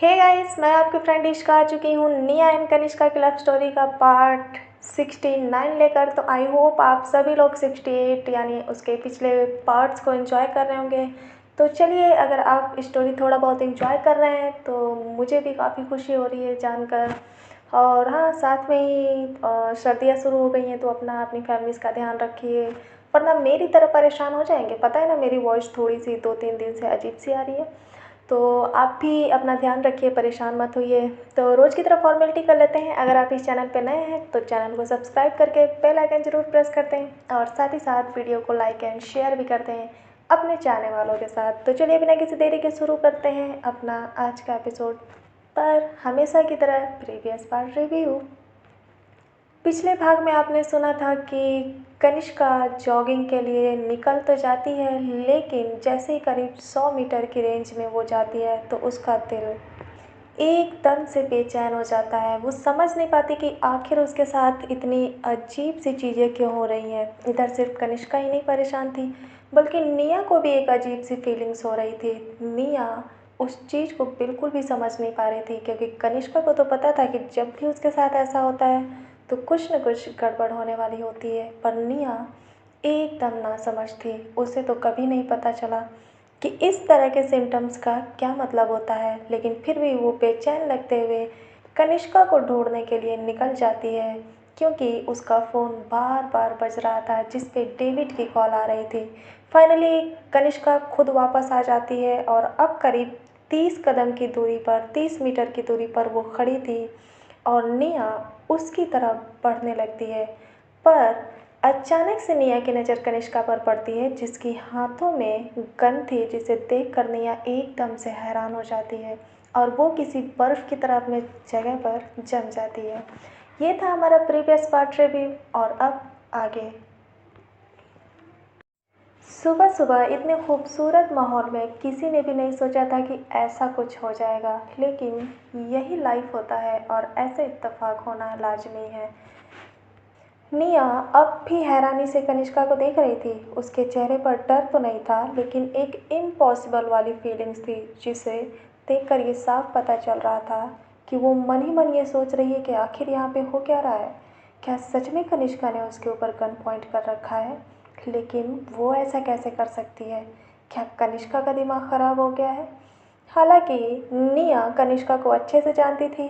Hey guys, मैं आपकी friend इश्का आ चुकी हूँ निया एंड कनिष्का की लव स्टोरी का पार्ट 69 लेकर। तो आई होप आप सभी लोग 68 यानी उसके पिछले पार्ट्स को एंजॉय कर रहे होंगे। तो चलिए, अगर आप स्टोरी थोड़ा बहुत एंजॉय कर रहे हैं तो मुझे भी काफ़ी खुशी हो रही है जानकर। और हाँ, साथ में ही सर्दियाँ शुरू हो गई हैं तो अपना अपनी फैमिलीज़ का ध्यान रखिए, वरना मेरी तरह परेशान हो जाएंगे। पता है ना, मेरी वॉइस थोड़ी सी 2-3 दिन से अजीब सी आ रही है। तो आप भी अपना ध्यान रखिए, परेशान मत होइए। तो रोज़ की तरह फॉर्मेलिटी कर लेते हैं। अगर आप इस चैनल पे नए हैं तो चैनल को सब्सक्राइब करके बेल आइकन ज़रूर प्रेस करते हैं और साथ ही साथ वीडियो को लाइक एंड शेयर भी करते हैं अपने चाहने वालों के साथ। तो चलिए, बिना किसी देरी के शुरू करते हैं अपना आज का एपिसोड। पर हमेशा की तरह प्रीवियस पार्ट रिव्यू। पिछले भाग में आपने सुना था कि कनिष्का जॉगिंग के लिए निकल तो जाती है, लेकिन जैसे ही करीब 100 मीटर की रेंज में वो जाती है तो उसका दिल एकदम से बेचैन हो जाता है। वो समझ नहीं पाती कि आखिर उसके साथ इतनी अजीब सी चीज़ें क्यों हो रही हैं। इधर सिर्फ कनिष्का ही नहीं परेशान थी, बल्कि निया को भी एक अजीब सी फीलिंग्स हो रही थी। निया उस चीज़ को बिल्कुल भी समझ नहीं पा रही थी, क्योंकि कनिष्का को तो पता था कि जब भी उसके साथ ऐसा होता है तो कुछ न कुछ गड़बड़ होने वाली होती है। पर निया एकदम नासमझ थी। उसे तो कभी नहीं पता चला कि इस तरह के सिम्टम्स का क्या मतलब होता है, लेकिन फिर भी वो बेचैन लगते हुए कनिष्का को ढूंढने के लिए निकल जाती है, क्योंकि उसका फ़ोन बार बार बज रहा था जिस पे डेविड की कॉल आ रही थी। फाइनली कनिष्का खुद वापस आ जाती है और अब करीब 30 कदम की दूरी पर, 30 मीटर की दूरी पर वो खड़ी थी और निया उसकी तरफ बढ़ने लगती है। पर अचानक से निया की नज़र कनिष्का पर पड़ती है, जिसकी हाथों में गन थी, जिसे देखकर निया एकदम से हैरान हो जाती है और वो किसी बर्फ़ की तरह अपने जगह पर जम जाती है। ये था हमारा प्रीवियस पार्ट रिव्यू। और अब आगे। सुबह सुबह इतने खूबसूरत माहौल में किसी ने भी नहीं सोचा था कि ऐसा कुछ हो जाएगा, लेकिन यही लाइफ होता है और ऐसे इत्तेफाक होना लाजमी है। निया अब भी हैरानी से कनिष्का को देख रही थी। उसके चेहरे पर डर तो नहीं था, लेकिन एक इम्पॉसिबल वाली फीलिंग्स थी, जिसे देखकर ये साफ पता चल रहा था कि वो मन ही मन ये सोच रही है कि आखिर यहाँ पे हो क्या रहा है। क्या सच में कनिष्का ने उसके ऊपर गन पॉइंट कर रखा है? लेकिन वो ऐसा कैसे कर सकती है? क्या कनिष्का का दिमाग ख़राब हो गया है? हालांकि निया कनिष्का को अच्छे से जानती थी,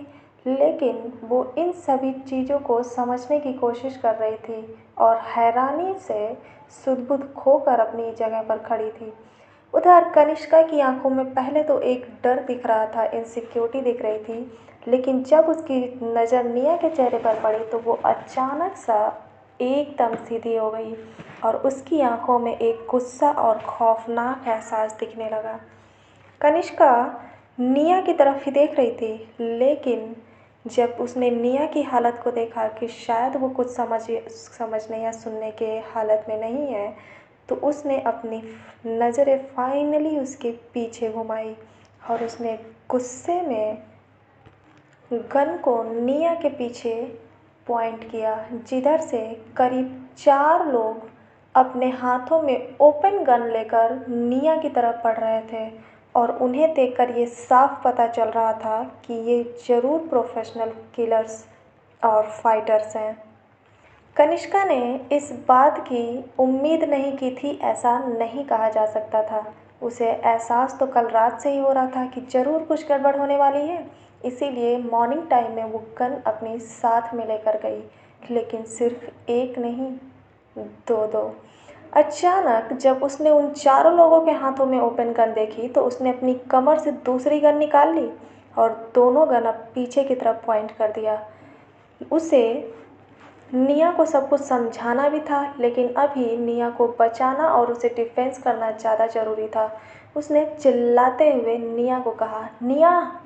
लेकिन वो इन सभी चीज़ों को समझने की कोशिश कर रही थी और हैरानी से सुध-बुध खोकर अपनी जगह पर खड़ी थी। उधर कनिष्का की आंखों में पहले तो एक डर दिख रहा था, इनसिक्योरिटी दिख रही थी, लेकिन जब उसकी नज़र निया के चेहरे पर पड़ी तो वो अचानक सा एकदम सीधी हो गई और उसकी आंखों में एक गुस्सा और खौफनाक एहसास दिखने लगा। कनिष्का निया की तरफ ही देख रही थी, लेकिन जब उसने निया की हालत को देखा कि शायद वो कुछ समझने या सुनने के हालत में नहीं है, तो उसने अपनी नज़रें फाइनली उसके पीछे घुमाई और उसने गुस्से में गन को निया के पीछे पॉइंट किया, जिधर से करीब 4 लोग अपने हाथों में ओपन गन लेकर निया की तरफ बढ़ रहे थे और उन्हें देखकर ये साफ पता चल रहा था कि ये ज़रूर प्रोफेशनल किलर्स और फाइटर्स हैं। कनिष्का ने इस बात की उम्मीद नहीं की थी, ऐसा नहीं कहा जा सकता था। उसे एहसास तो कल रात से ही हो रहा था कि ज़रूर कुछ गड़बड़ होने वाली है, इसीलिए मॉर्निंग टाइम में वो गन अपने साथ में लेकर गई। लेकिन सिर्फ एक नहीं, दो दो। अचानक जब उसने उन चारों लोगों के हाथों में ओपन गन देखी तो उसने अपनी कमर से दूसरी गन निकाल ली और दोनों गन अब पीछे की तरफ पॉइंट कर दिया। उसे निया को सब कुछ समझाना भी था, लेकिन अभी निया को बचाना और उसे डिफेंस करना ज़्यादा ज़रूरी था। उसने चिल्लाते हुए निया को कहा, निया,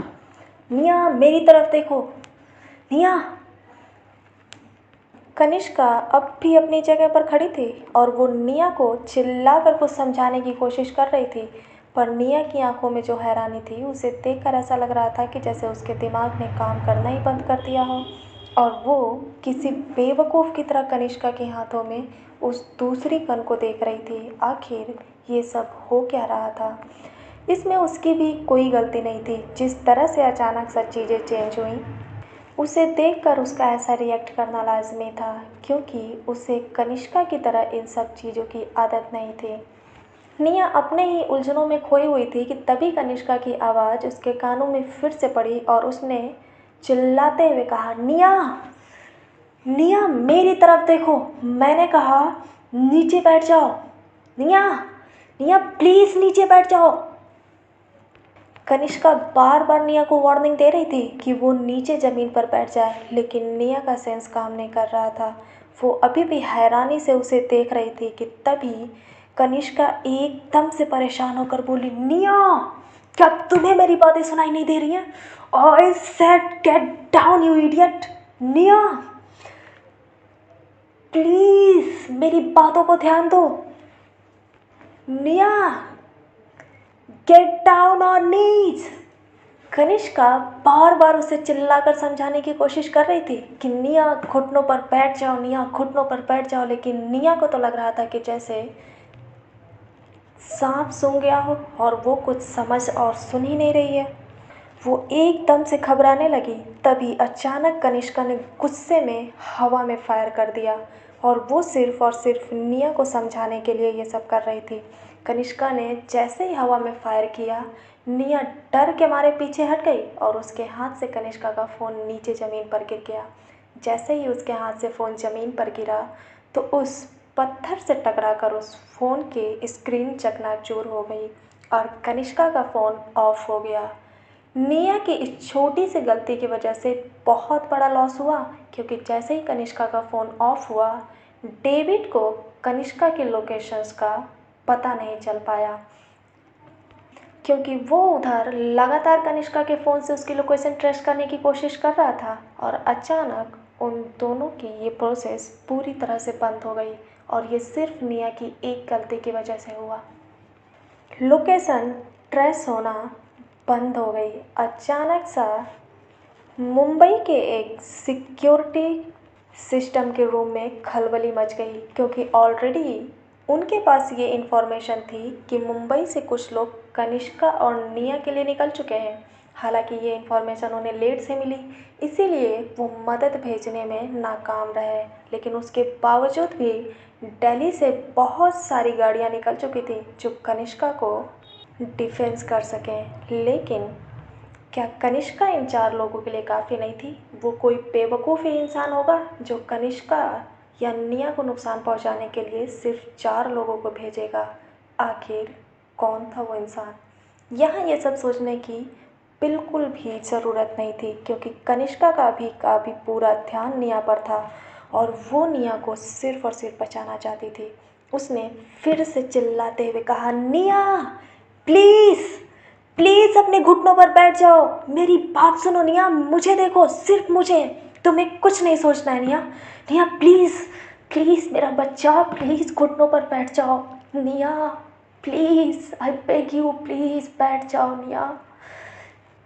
निया मेरी तरफ देखो, निया। कनिष्का अब भी अपनी जगह पर खड़ी थी और वो निया को चिल्लाकर कुछ समझाने की कोशिश कर रही थी, पर निया की आंखों में जो हैरानी थी उसे देखकर ऐसा लग रहा था कि जैसे उसके दिमाग ने काम करना ही बंद कर दिया हो और वो किसी बेवकूफ़ की तरह कनिष्का के हाथों में उस दूसरी गन को देख रही थी। आखिर ये सब हो क्या रहा था? इसमें उसकी भी कोई गलती नहीं थी। जिस तरह से अचानक सब चीज़ें चेंज हुई, उसे देखकर उसका ऐसा रिएक्ट करना लाज़मी था, क्योंकि उसे कनिष्का की तरह इन सब चीज़ों की आदत नहीं थी। निया अपने ही उलझनों में खोई हुई थी कि तभी कनिष्का की आवाज़ उसके कानों में फिर से पड़ी और उसने चिल्लाते हुए कहा, निया, निया मेरी तरफ देखो, मैंने कहा नीचे बैठ जाओ। निया, निया प्लीज़ नीचे बैठ जाओ। कनिष्का बार बार निया को वार्निंग दे रही थी कि वो नीचे ज़मीन पर बैठ जाए, लेकिन निया का सेंस काम नहीं कर रहा था। वो अभी भी हैरानी से उसे देख रही थी कि तभी कनिष्का एकदम से परेशान होकर बोली, निया, क्या तुम्हें मेरी बातें सुनाई नहीं दे रही हैं? I said get down you idiot. निया प्लीज मेरी बातों को ध्यान दो। निया गेट डाउन ऑन नीज। कनिष्का बार बार उसे चिल्लाकर समझाने की कोशिश कर रही थी कि निया घुटनों पर बैठ जाओ, निया घुटनों पर बैठ जाओ, लेकिन निया को तो लग रहा था कि जैसे सांप सूंघ गया हो और वो कुछ समझ और सुन ही नहीं रही है। वो एकदम से घबराने लगी। तभी अचानक कनिष्का ने गुस्से में हवा में फायर कर दिया और वो सिर्फ और सिर्फ निया को समझाने के लिए ये सब कर रही थी। कनिष्का ने जैसे ही हवा में फायर किया, निया डर के मारे पीछे हट गई और उसके हाथ से कनिष्का का फ़ोन नीचे ज़मीन पर गिर गया। जैसे ही उसके हाथ से फ़ोन ज़मीन पर गिरा तो उस पत्थर से टकराकर उस फ़ोन की स्क्रीन चकनाचूर हो गई और कनिष्का का फ़ोन ऑफ हो गया। निया की इस छोटी सी गलती की वजह से बहुत बड़ा लॉस हुआ, क्योंकि जैसे ही कनिष्का का फ़ोन ऑफ हुआ, डेविड को कनिष्का की लोकेशंस का पता नहीं चल पाया, क्योंकि वो उधर लगातार कनिष्का के फ़ोन से उसकी लोकेशन ट्रेस करने की कोशिश कर रहा था। और अचानक उन दोनों की ये प्रोसेस पूरी तरह से बंद हो गई और ये सिर्फ निया की एक गलती की वजह से हुआ। लोकेशन ट्रेस होना बंद हो गई। अचानक सा मुंबई के एक सिक्योरिटी सिस्टम के रूम में खलबली मच गई, क्योंकि ऑलरेडी उनके पास ये इन्फॉर्मेशन थी कि मुंबई से कुछ लोग कनिष्का और निया के लिए निकल चुके हैं। हालांकि ये इन्फॉर्मेशन उन्हें लेट से मिली, इसीलिए वो मदद भेजने में नाकाम रहे। लेकिन उसके बावजूद भी दिल्ली से बहुत सारी गाड़ियाँ निकल चुकी थी जो कनिष्का को डिफेंस कर सकें। लेकिन क्या कनिष्का इन 4 लोगों के लिए काफ़ी नहीं थी? वो कोई बेवकूफ़ ही इंसान होगा जो कनिष्का या निया को नुकसान पहुंचाने के लिए सिर्फ 4 लोगों को भेजेगा? आखिर कौन था वो इंसान? यहाँ ये सब सोचने की बिल्कुल भी ज़रूरत नहीं थी, क्योंकि कनिष्का का भी पूरा ध्यान निया पर था और वो निया को सिर्फ और सिर्फ बचाना चाहती थी। उसने फिर से चिल्लाते हुए कहा, निया प्लीज़, प्लीज़ अपने घुटनों पर बैठ जाओ, मेरी बात सुनो निया, मुझे देखो, सिर्फ मुझे, तुम्हें कुछ नहीं सोचना है निया। निया प्लीज़, प्लीज़ मेरा बच्चा, प्लीज़ घुटनों पर बैठ जाओ। निया please, I beg you, please बैठ जाओ निया।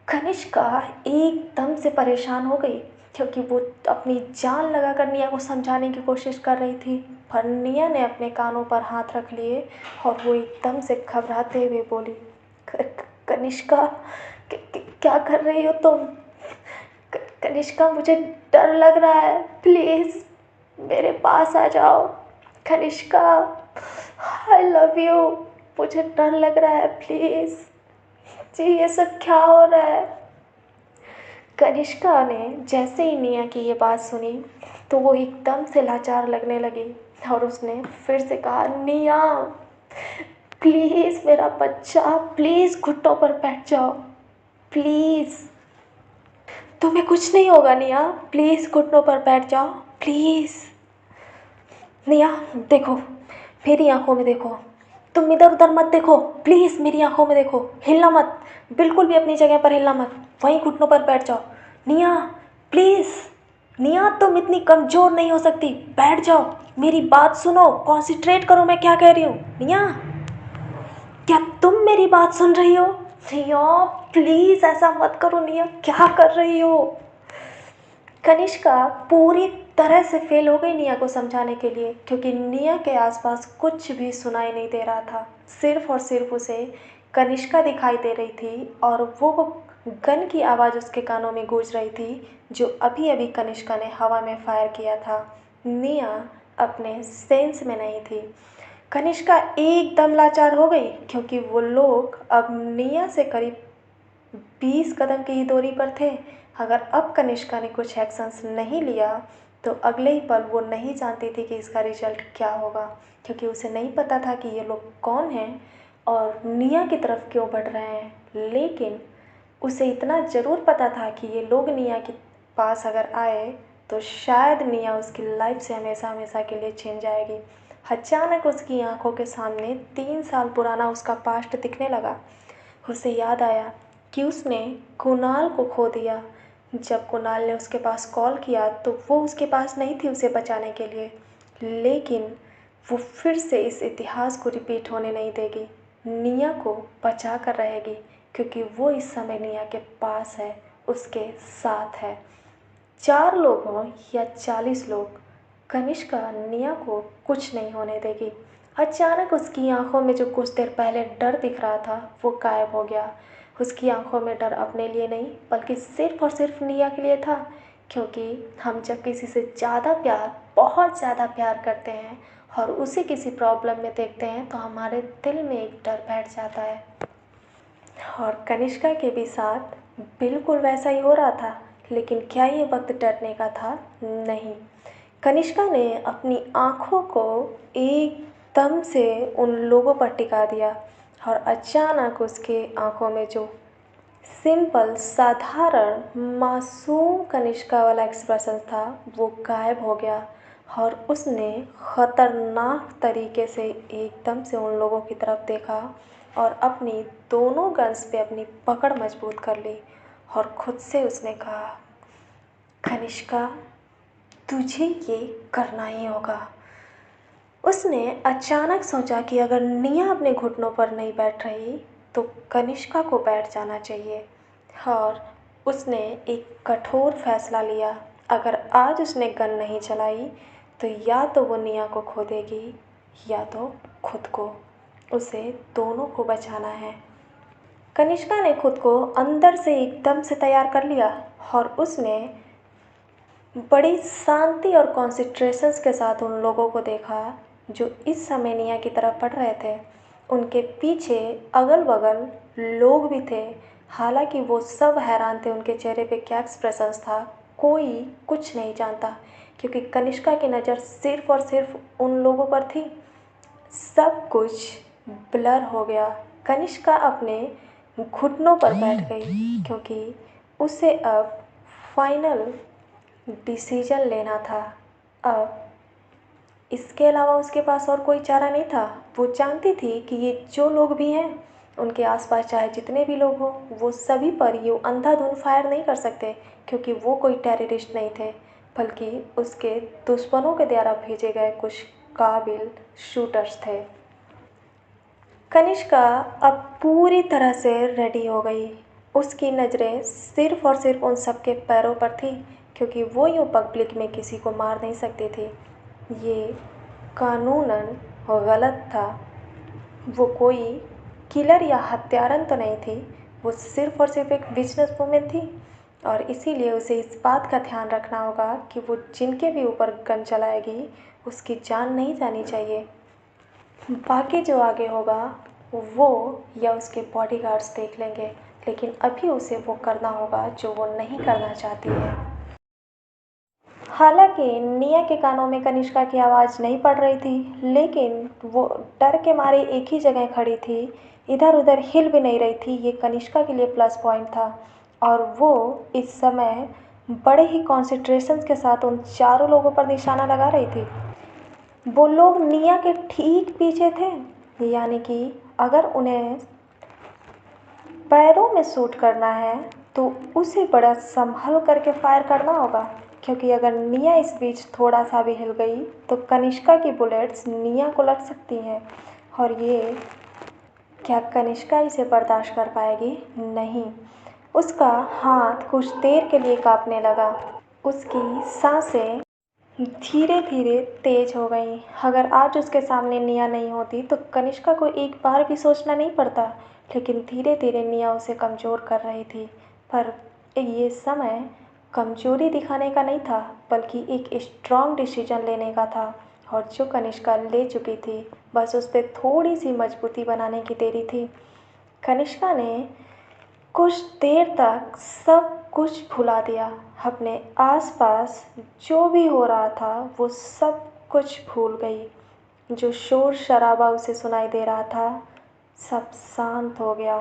कनिष्का एकदम से परेशान हो गई, क्योंकि वो अपनी जान लगाकर निया को समझाने की कोशिश कर रही थी, पर निया ने अपने कानों पर हाथ रख लिए और वो एकदम से घबराते हुए बोली, कनिष्का क्या कर रही हो तुम? कनिष्का मुझे डर लग रहा है, प्लीज़ मेरे पास आ जाओ। कनिष्का आई लव यू, मुझे डर लग रहा है, प्लीज़। जी ये सब क्या हो रहा है? कनिष्का ने जैसे ही निया की ये बात सुनी तो वो एकदम से लाचार लगने लगी और उसने फिर से कहा, निया प्लीज़ मेरा बच्चा, प्लीज़ घुटनों पर बैठ जाओ, प्लीज़ तुम्हें कुछ नहीं होगा निया, प्लीज़ घुटनों पर बैठ जाओ, प्लीज़। निया देखो, मेरी आंखों में देखो, तुम इधर उधर मत देखो, प्लीज़ मेरी आंखों में देखो, हिलना मत, बिल्कुल भी अपनी जगह पर हिलना मत, वहीं घुटनों पर बैठ जाओ। निया प्लीज़, निया तुम इतनी कमज़ोर नहीं हो सकती, बैठ जाओ, मेरी बात सुनो, कॉन्सेंट्रेट करो मैं क्या कह रही हूँ। निया क्या तुम मेरी बात सुन रही हो? निया प्लीज़ ऐसा मत करो, निया क्या कर रही हो? कनिष्का पूरी तरह से फेल हो गई निया को समझाने के लिए, क्योंकि निया के आसपास कुछ भी सुनाई नहीं दे रहा था। सिर्फ और सिर्फ उसे कनिष्का दिखाई दे रही थी और वो गन की आवाज़ उसके कानों में गूंज रही थी जो अभी अभी कनिष्का ने हवा में फायर किया था। निया अपने सेंस में नहीं थी। कनिष्का एकदम लाचार हो गई क्योंकि वो लोग अब निया से करीब 20 कदम की ही दूरी पर थे। अगर अब कनिष्का ने कुछ एक्शंस नहीं लिया तो अगले ही पल वो नहीं जानती थी कि इसका रिजल्ट क्या होगा, क्योंकि उसे नहीं पता था कि ये लोग कौन हैं और निया की तरफ क्यों बढ़ रहे हैं। लेकिन उसे इतना ज़रूर पता था कि ये लोग निया के पास अगर आए तो शायद निया उसकी लाइफ से हमेशा हमेशा के लिए छिन जाएगी। अचानक उसकी आंखों के सामने 3 साल पुराना उसका पास्ट दिखने लगा। उसे याद आया कि उसने कुणाल को खो दिया। जब कुणाल ने उसके पास कॉल किया तो वो उसके पास नहीं थी उसे बचाने के लिए, लेकिन वो फिर से इस इतिहास को रिपीट होने नहीं देगी। निया को बचा कर रहेगी क्योंकि वो इस समय निया के पास है, उसके साथ है। 4 लोग हों या 40 लोग, कनिष्का निया को कुछ नहीं होने देगी। अचानक उसकी आंखों में जो कुछ देर पहले डर दिख रहा था वो गायब हो गया। उसकी आंखों में डर अपने लिए नहीं बल्कि सिर्फ और सिर्फ निया के लिए था, क्योंकि हम जब किसी से ज़्यादा प्यार, बहुत ज़्यादा प्यार करते हैं और उसे किसी प्रॉब्लम में देखते हैं तो हमारे दिल में एक डर बैठ जाता है। और कनिष्का के भी साथ बिल्कुल वैसा ही हो रहा था। लेकिन क्या ये वक्त डरने का था? नहीं। कनिष्का ने अपनी आँखों को एकदम से उन लोगों पर टिका दिया और अचानक उसके आँखों में जो सिंपल, साधारण, मासूम कनिष्का वाला एक्सप्रेशन था वो गायब हो गया और उसने ख़तरनाक तरीके से एकदम से उन लोगों की तरफ देखा और अपनी दोनों गन्स पे अपनी पकड़ मजबूत कर ली और खुद से उसने कहा, कनिष्का, तुझे ये करना ही होगा। उसने अचानक सोचा कि अगर निया अपने घुटनों पर नहीं बैठ रही तो कनिष्का को बैठ जाना चाहिए और उसने एक कठोर फैसला लिया। अगर आज उसने गन नहीं चलाई तो या तो वो निया को खो देगी या तो खुद को। उसे दोनों को बचाना है। कनिष्का ने खुद को अंदर से एकदम से तैयार कर लिया और उसने बड़ी शांति और कॉन्सेंट्रेशंस के साथ उन लोगों को देखा जो इस समय निया की तरफ बढ़ रहे थे। उनके पीछे अगल बगल लोग भी थे। हालांकि वो सब हैरान थे उनके चेहरे पे क्या एक्सप्रेशंस था, कोई कुछ नहीं जानता, क्योंकि कनिष्का की नज़र सिर्फ और सिर्फ उन लोगों पर थी। सब कुछ ब्लर हो गया। कनिष्का अपने घुटनों पर बैठ गई क्योंकि उसे अब फाइनल डिसीजन लेना था। अब इसके अलावा उसके पास और कोई चारा नहीं था। वो जानती थी कि ये जो लोग भी हैं उनके आसपास चाहे जितने भी लोग हों वो सभी पर ये अंधाधुंध फायर नहीं कर सकते, क्योंकि वो कोई टेररिस्ट नहीं थे बल्कि उसके दुश्मनों के द्वारा भेजे गए कुछ काबिल शूटर्स थे। कनिष्का अब पूरी तरह से रेडी हो गई। उसकी नज़रें सिर्फ और सिर्फ उन सब के पैरों पर थी, क्योंकि वो यूँ पब्लिक में किसी को मार नहीं सकती थी। ये कानूनन गलत था। वो कोई किलर या हत्यारन तो नहीं थी, वो सिर्फ और सिर्फ एक बिजनेस वूमेन थी और इसीलिए उसे इस बात का ध्यान रखना होगा कि वो जिनके भी ऊपर गन चलाएगी उसकी जान नहीं जानी चाहिए। बाकी जो आगे होगा वो या उसके बॉडीगार्ड्स देख लेंगे, लेकिन अभी उसे वो करना होगा जो वो नहीं करना चाहती है। हालांकि निया के कानों में कनिष्का की आवाज़ नहीं पड़ रही थी, लेकिन वो डर के मारे एक ही जगह खड़ी थी, इधर उधर हिल भी नहीं रही थी। ये कनिष्का के लिए प्लस पॉइंट था और वो इस समय बड़े ही कॉन्सेंट्रेशन के साथ उन चारों लोगों पर निशाना लगा रही थी। वो लोग निया के ठीक पीछे थे, यानी कि अगर उन्हें पैरों में शूट करना है तो उसे बड़ा संभल करके फायर करना होगा, क्योंकि अगर निया इस बीच थोड़ा सा भी हिल गई तो कनिष्का की बुलेट्स निया को लग सकती हैं और ये क्या कनिष्का इसे बर्दाश्त कर पाएगी? नहीं। उसका हाथ कुछ देर के लिए कांपने लगा। उसकी सांसें धीरे धीरे तेज हो गई। अगर आज उसके सामने निया नहीं होती तो कनिष्का को एक बार भी सोचना नहीं पड़ता, लेकिन धीरे धीरे निया उसे कमज़ोर कर रही थी। पर ये समय कमज़ोरी दिखाने का नहीं था, बल्कि एक स्ट्रॉन्ग डिसीजन लेने का था। और जो कनिष्का ले चुकी थी, बस उस पर थोड़ी सी मजबूती बनाने की देरी थी। कनिष्का ने कुछ देर तक सब कुछ भुला दिया। अपने आसपास जो भी हो रहा था वो सब कुछ भूल गई। जो शोर शराबा उसे सुनाई दे रहा था सब शांत हो गया,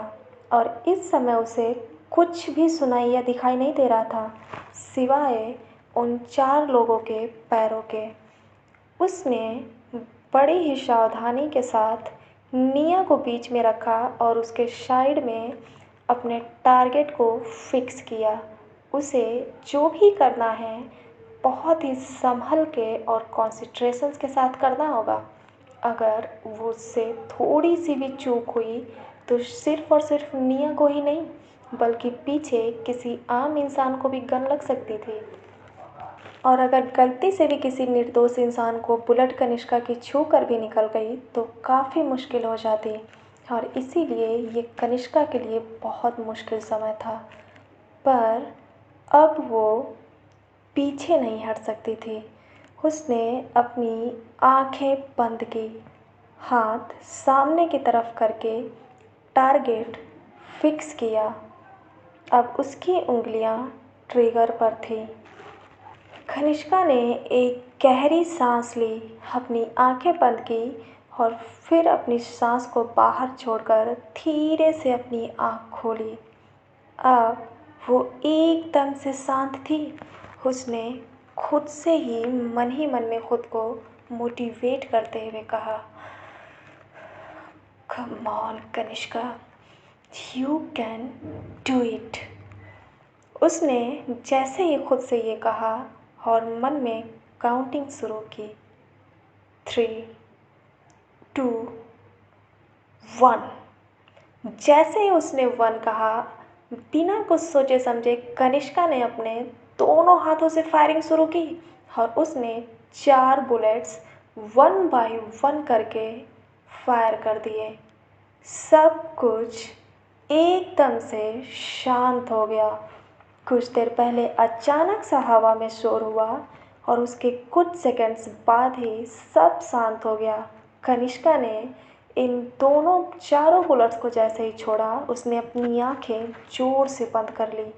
और इस समय उसे कुछ भी सुनाई या दिखाई नहीं दे रहा था, सिवाय उन 4 लोगों के पैरों के। उसने बड़ी ही सावधानी के साथ निया को बीच में रखा और उसके साइड में अपने टारगेट को फिक्स किया। उसे जो भी करना है बहुत ही संभल के और कॉन्सेंट्रेशन के साथ करना होगा। अगर वो उससे थोड़ी सी भी चूक हुई तो सिर्फ़ और सिर्फ निया को ही नहीं, बल्कि पीछे किसी आम इंसान को भी गन लग सकती थी। और अगर गलती से भी किसी निर्दोष इंसान को बुलेट कनिष्का की छू कर भी निकल गई तो काफ़ी मुश्किल हो जाती, और इसीलिए ये कनिष्का के लिए बहुत मुश्किल समय था। पर अब वो पीछे नहीं हट सकती थी। उसने अपनी आंखें बंद की, हाथ सामने की तरफ करके टारगेट फिक्स किया। अब उसकी उंगलियां ट्रिगर पर थी। कनिष्का ने एक गहरी सांस ली, अपनी आंखें बंद की और फिर अपनी सांस को बाहर छोड़कर धीरे से अपनी आंख खोली। अब वो एकदम से शांत थी। उसने खुद से ही मन में खुद को मोटिवेट करते हुए कहा, come on Kanishka, you can do it. उसने जैसे ही खुद से ये कहा और मन में काउंटिंग शुरू की, 3, 2, 1। जैसे ही उसने 1 कहा, बिना कुछ सोचे समझे कनिष्का ने अपने दोनों हाथों से फायरिंग शुरू की और उसने 4 बुलेट्स 1 बाय 1 करके फायर कर दिए। सब कुछ एकदम से शांत हो गया। कुछ देर पहले अचानक सा हवा में शोर हुआ और उसके कुछ सेकंड्स बाद ही सब शांत हो गया। कनिष्का ने इन दोनों चारों बुलेट्स को जैसे ही छोड़ा, उसने अपनी आंखें जोर से बंद कर ली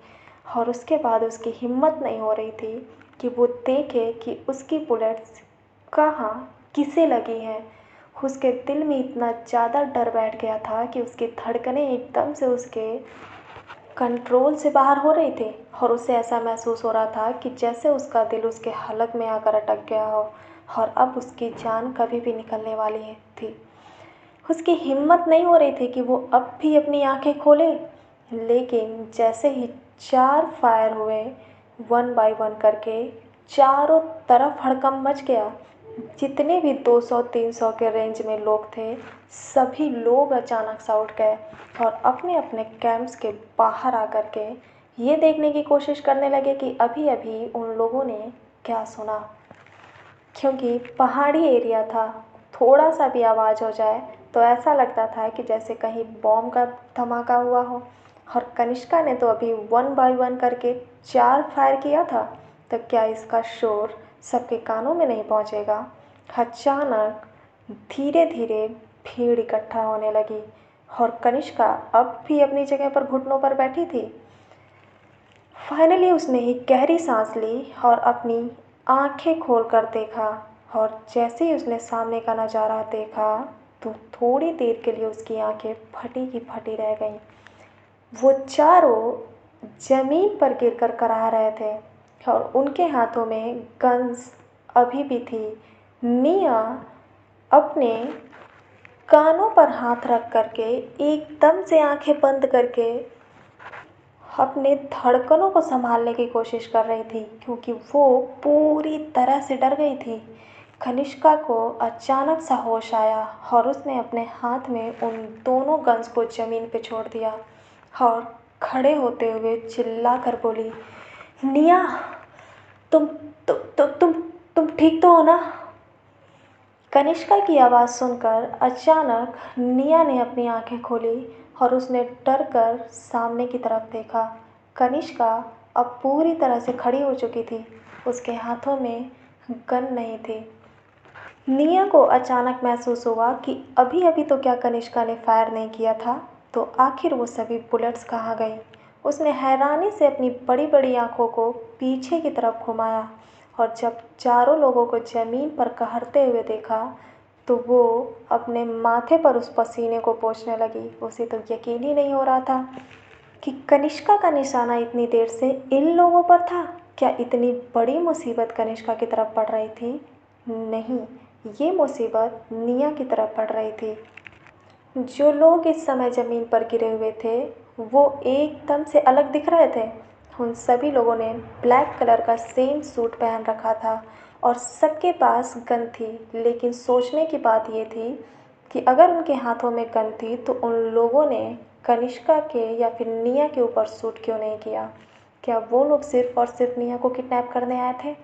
और उसके बाद उसकी हिम्मत नहीं हो रही थी कि वो देखे कि उसकी बुलेट्स कहाँ किसे लगी हैं। उसके दिल में इतना ज़्यादा डर बैठ गया था कि उसकी धड़कनें एकदम से उसके कंट्रोल से बाहर हो रही थी और उसे ऐसा महसूस हो रहा था कि जैसे उसका दिल उसके हलक में आकर अटक गया हो और अब उसकी जान कभी भी निकलने वाली थी। उसकी हिम्मत नहीं हो रही थी कि वो अब भी अपनी आंखें खोले, लेकिन जैसे ही 4 फायर हुए 1 बाय 1 करके, चारों तरफ हड़कंप मच गया। जितने भी 200-300 के रेंज में लोग थे, सभी लोग अचानक से उठ गए और अपने अपने कैंप्स के बाहर आकर के ये देखने की कोशिश करने लगे कि अभी अभी उन लोगों ने क्या सुना। क्योंकि पहाड़ी एरिया था, थोड़ा सा भी आवाज़ हो जाए तो ऐसा लगता था कि जैसे कहीं बॉम्ब का धमाका हुआ हो। और कनिष्का ने तो अभी 1 बाय 1 करके 4 फायर किया था, तो क्या इसका शोर सबके कानों में नहीं पहुंचेगा। अचानक धीरे धीरे भीड़ इकट्ठा होने लगी और कनिष्का अब भी अपनी जगह पर घुटनों पर बैठी थी। फाइनली उसने एक गहरी सांस ली और अपनी आंखें खोलकर देखा, और जैसे ही उसने सामने का नज़ारा देखा तो थोड़ी देर के लिए उसकी आंखें फटी की फटी रह गईं। वो चारों ज़मीन पर गिरकर कराह रहे थे और उनके हाथों में गन्स अभी भी थी। निया अपने कानों पर हाथ रख करके एकदम से आंखें बंद करके अपने धड़कनों को संभालने की कोशिश कर रही थी, क्योंकि वो पूरी तरह से डर गई थी। कनिष्का को अचानक सा होश आया और उसने अपने हाथ में उन दोनों गन्स को ज़मीन पे छोड़ दिया और खड़े होते हुए चिल्ला कर बोली, निया, तुम तु, तु, तुम तुम ठीक तो हो ना? कनिष्का की आवाज़ सुनकर अचानक निया ने अपनी आंखें खोली और उसने डर कर सामने की तरफ देखा। कनिष्का अब पूरी तरह से खड़ी हो चुकी थी। उसके हाथों में गन नहीं थी। निया को अचानक महसूस हुआ कि अभी अभी तो क्या कनिष्का ने फायर नहीं किया था, तो आखिर वो सभी बुलेट्स कहाँ गईं? उसने हैरानी से अपनी बड़ी बड़ी आंखों को पीछे की तरफ घुमाया और जब चारों लोगों को ज़मीन पर कहरते हुए देखा तो वो अपने माथे पर उस पसीने को पोंछने लगी। उसे तो यकीन ही नहीं हो रहा था कि कनिष्का का निशाना इतनी देर से इन लोगों पर था। क्या इतनी बड़ी मुसीबत कनिष्का की तरफ पड़ रही थी? नहीं, ये मुसीबत निया की तरफ पड़ रही थी। जो लोग इस समय ज़मीन पर गिरे हुए थे वो एकदम से अलग दिख रहे थे। उन सभी लोगों ने ब्लैक कलर का सेम सूट पहन रखा था और सबके पास गन थी। लेकिन सोचने की बात ये थी कि अगर उनके हाथों में गन थी तो उन लोगों ने कनिष्का के या फिर निया के ऊपर शूट क्यों नहीं किया? क्या वो लोग सिर्फ़ और सिर्फ़ निया को किडनैप करने आए थे?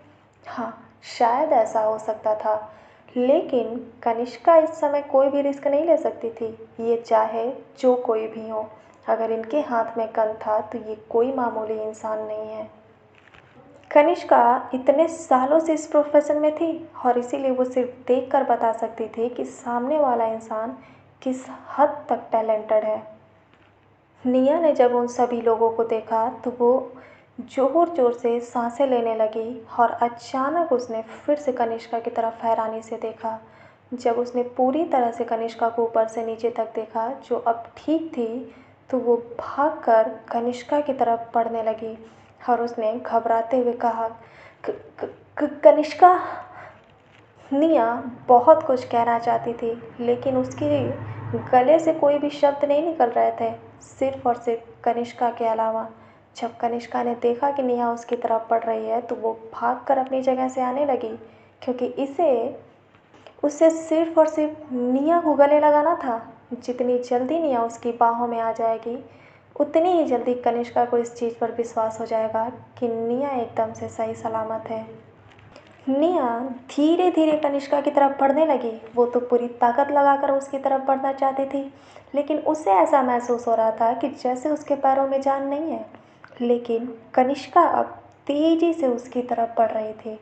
हाँ, शायद ऐसा हो सकता था। लेकिन कनिष्का इस समय कोई भी रिस्क नहीं ले सकती थी, ये चाहे जो कोई भी हो। अगर इनके हाथ में गन था तो ये कोई मामूली इंसान नहीं है। कनिष्का इतने सालों से इस प्रोफेशन में थी और इसीलिए वो सिर्फ देखकर बता सकती थी कि सामने वाला इंसान किस हद तक टैलेंटेड है। निया ने जब उन सभी लोगों को देखा तो वो ज़ोर ज़ोर से सांसें लेने लगी और अचानक उसने फिर से कनिष्का की तरफ हैरानी से देखा। जब उसने पूरी तरह से कनिष्का को ऊपर से नीचे तक देखा जो अब ठीक थी, तो वो भागकर कनिष्का की तरफ बढ़ने लगी और उसने घबराते हुए कहा, कनिष्का। निया बहुत कुछ कहना चाहती थी लेकिन उसके गले से कोई भी शब्द नहीं निकल रहे थे, सिर्फ और सिर्फ कनिष्का के अलावा। जब कनिष्का ने देखा कि निया उसकी तरफ बढ़ रही है तो वो भागकर अपनी जगह से आने लगी, क्योंकि उसे सिर्फ और सिर्फ निया को गले लगाना था। जितनी जल्दी निया उसकी बाहों में आ जाएगी उतनी ही जल्दी कनिष्का को इस चीज़ पर विश्वास हो जाएगा कि निया एकदम से सही सलामत है। निया धीरे धीरे कनिष्का की तरफ बढ़ने लगी। वो तो पूरी ताकत लगाकर उसकी तरफ बढ़ना चाहती थी, लेकिन उसे ऐसा महसूस हो रहा था कि जैसे उसके पैरों में जान नहीं है। लेकिन कनिष्का अब तेजी से उसकी तरफ बढ़ रही थी।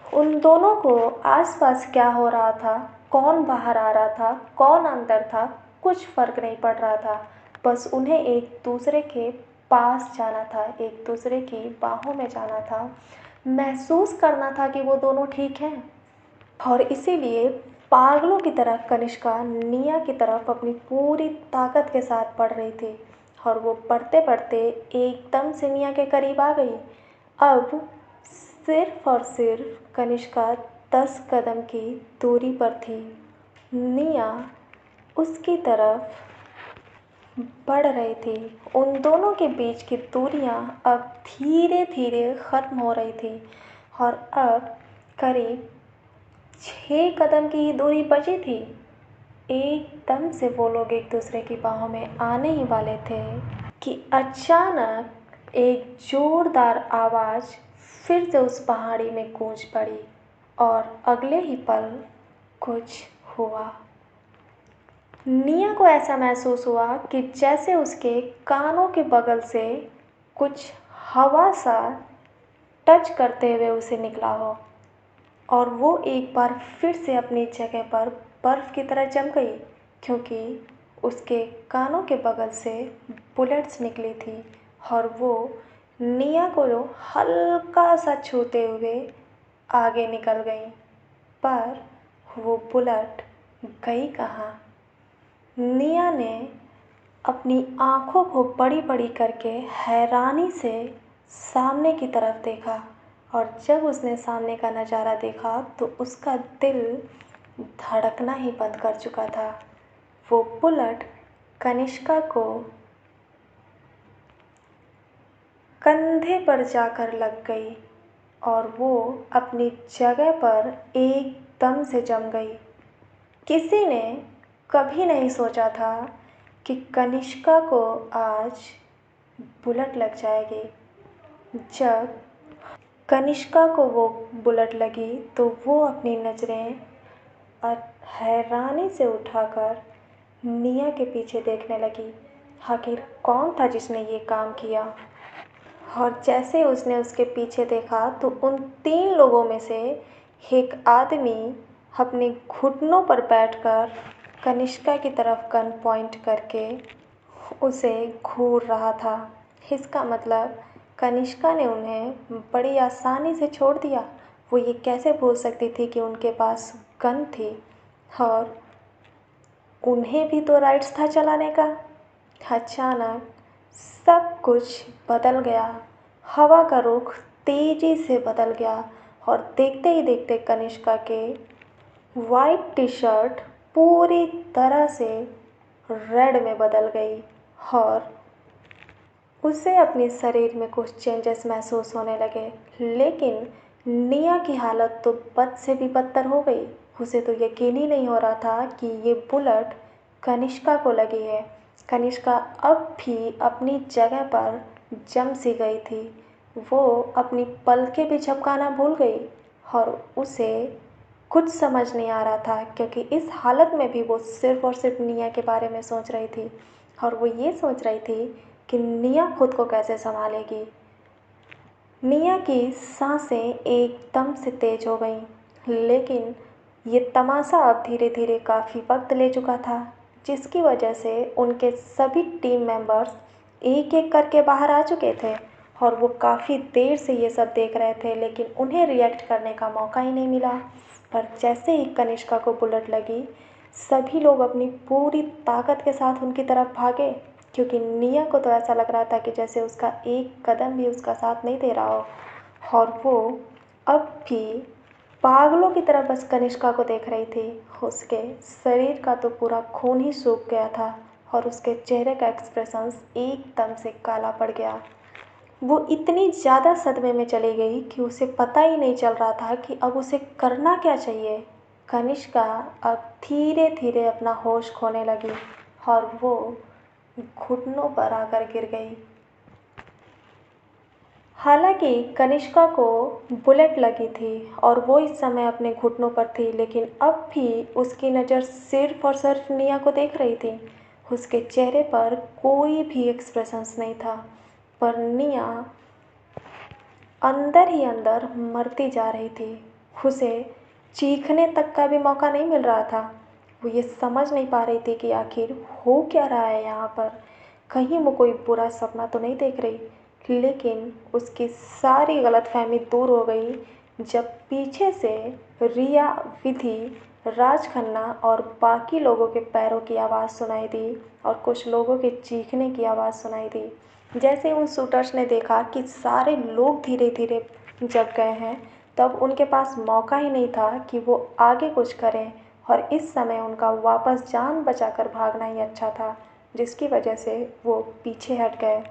उन दोनों को आसपास क्या हो रहा था, कौन बाहर आ रहा था, कौन अंदर था, कुछ फर्क नहीं पड़ रहा था। बस उन्हें एक दूसरे के पास जाना था, एक दूसरे की बाहों में जाना था, महसूस करना था कि वो दोनों ठीक हैं। और इसीलिए पागलों की तरह कनिष्का निया की तरफ अपनी पूरी ताकत के साथ बढ़ रही थी और वो बढ़ते बढ़ते एकदम से निया के करीब आ गई। अब सिर्फ और सिर्फ कनिष्का 10 कदम की दूरी पर थी। निया उसकी तरफ बढ़ रही थी। उन दोनों के बीच की दूरियां अब धीरे धीरे ख़त्म हो रही थी और अब करीब 6 कदम की ही दूरी बची थी। एकदम से वो लोग एक दूसरे की बाहों में आने ही वाले थे कि अचानक एक ज़ोरदार आवाज़ फिर से उस पहाड़ी में गूंज पड़ी और अगले ही पल कुछ हुआ। निया को ऐसा महसूस हुआ कि जैसे उसके कानों के बगल से कुछ हवा सा टच करते हुए उसे निकला हो और वो एक बार फिर से अपनी जगह पर बर्फ़ की तरह जम गई, क्योंकि उसके कानों के बगल से बुलेट्स निकली थी और वो निया को हल्का सा छूते हुए आगे निकल गई। पर वो बुलेट गई कहाँ? निया ने अपनी आँखों को बड़ी बड़ी करके हैरानी से सामने की तरफ देखा और जब उसने सामने का नज़ारा देखा तो उसका दिल धड़कना ही बंद कर चुका था। वो बुलेट कनिष्का को कंधे पर जाकर लग गई और वो अपनी जगह पर एकदम से जम गई। किसी ने कभी नहीं सोचा था कि कनिष्का को आज बुलेट लग जाएगी। जब कनिष्का को वो बुलेट लगी तो वो अपनी नज़रें हैरानी से उठाकर निया के पीछे देखने लगी। आखिर कौन था जिसने ये काम किया? और जैसे उसने उसके पीछे देखा तो उन 3 लोगों में से एक आदमी अपने घुटनों पर बैठकर कनिष्का की तरफ गन पॉइंट करके उसे घूर रहा था। इसका मतलब कनिष्का ने उन्हें बड़ी आसानी से छोड़ दिया। वो ये कैसे भूल सकती थी कि उनके पास गन थी और उन्हें भी तो राइट्स था चलाने का। अचानक सब कुछ बदल गया। हवा का रुख तेजी से बदल गया और देखते ही देखते कनिष्का के वाइट टी शर्ट पूरी तरह से रेड में बदल गई और उसे अपने शरीर में कुछ चेंजेस महसूस होने लगे। लेकिन निया की हालत तो बद से भी बदतर हो गई। उसे तो यकीन ही नहीं हो रहा था कि ये बुलेट कनिष्का को लगी है। कनिष्का अब भी अपनी जगह पर जम सी गई थी। वो अपनी पलकें भी झपकाना भूल गई और उसे कुछ समझ नहीं आ रहा था, क्योंकि इस हालत में भी वो सिर्फ़ और सिर्फ़ निया के बारे में सोच रही थी और वो ये सोच रही थी कि निया खुद को कैसे संभालेगी। निया की सांसें एकदम से तेज हो गईं, लेकिन ये तमाशा अब धीरे धीरे काफ़ी वक्त ले चुका था, जिसकी वजह से उनके सभी टीम मेंबर्स एक एक करके बाहर आ चुके थे और वो काफ़ी देर से ये सब देख रहे थे, लेकिन उन्हें रिएक्ट करने का मौका ही नहीं मिला। पर जैसे ही कनिष्का को बुलेट लगी, सभी लोग अपनी पूरी ताकत के साथ उनकी तरफ भागे, क्योंकि निया को तो ऐसा लग रहा था कि जैसे उसका एक कदम भी उसका साथ नहीं दे रहा हो और वो अब भी पागलों की तरह बस कनिष्का को देख रही थी। उसके शरीर का तो पूरा खून ही सूख गया था और उसके चेहरे का एक्सप्रेशंस एकदम से काला पड़ गया। वो इतनी ज़्यादा सदमे में चली गई कि उसे पता ही नहीं चल रहा था कि अब उसे करना क्या चाहिए। कनिष्का अब धीरे धीरे अपना होश खोने लगी और वो घुटनों पर आकर गिर गई। हालांकि कनिष्का को बुलेट लगी थी और वो इस समय अपने घुटनों पर थी, लेकिन अब भी उसकी नज़र सिर्फ और सिर्फ निया को देख रही थी। उसके चेहरे पर कोई भी एक्सप्रेशंस नहीं था, पर निया अंदर ही अंदर मरती जा रही थी। उसे चीखने तक का भी मौका नहीं मिल रहा था। वो ये समझ नहीं पा रही थी कि आखिर हो क्या रहा है यहाँ पर। कहीं वो कोई बुरा सपना तो नहीं देख रही। लेकिन उसकी सारी गलतफहमी दूर हो गई जब पीछे से रिया, विधि, राज खन्ना और बाकी लोगों के पैरों की आवाज़ सुनाई दी और कुछ लोगों के चीखने की आवाज़ सुनाई दी। जैसे उन शूटर्स ने देखा कि सारे लोग धीरे धीरे जग गए हैं, तब उनके पास मौका ही नहीं था कि वो आगे कुछ करें और इस समय उनका वापस जान बचाकर भागना ही अच्छा था, जिसकी वजह से वो पीछे हट गए।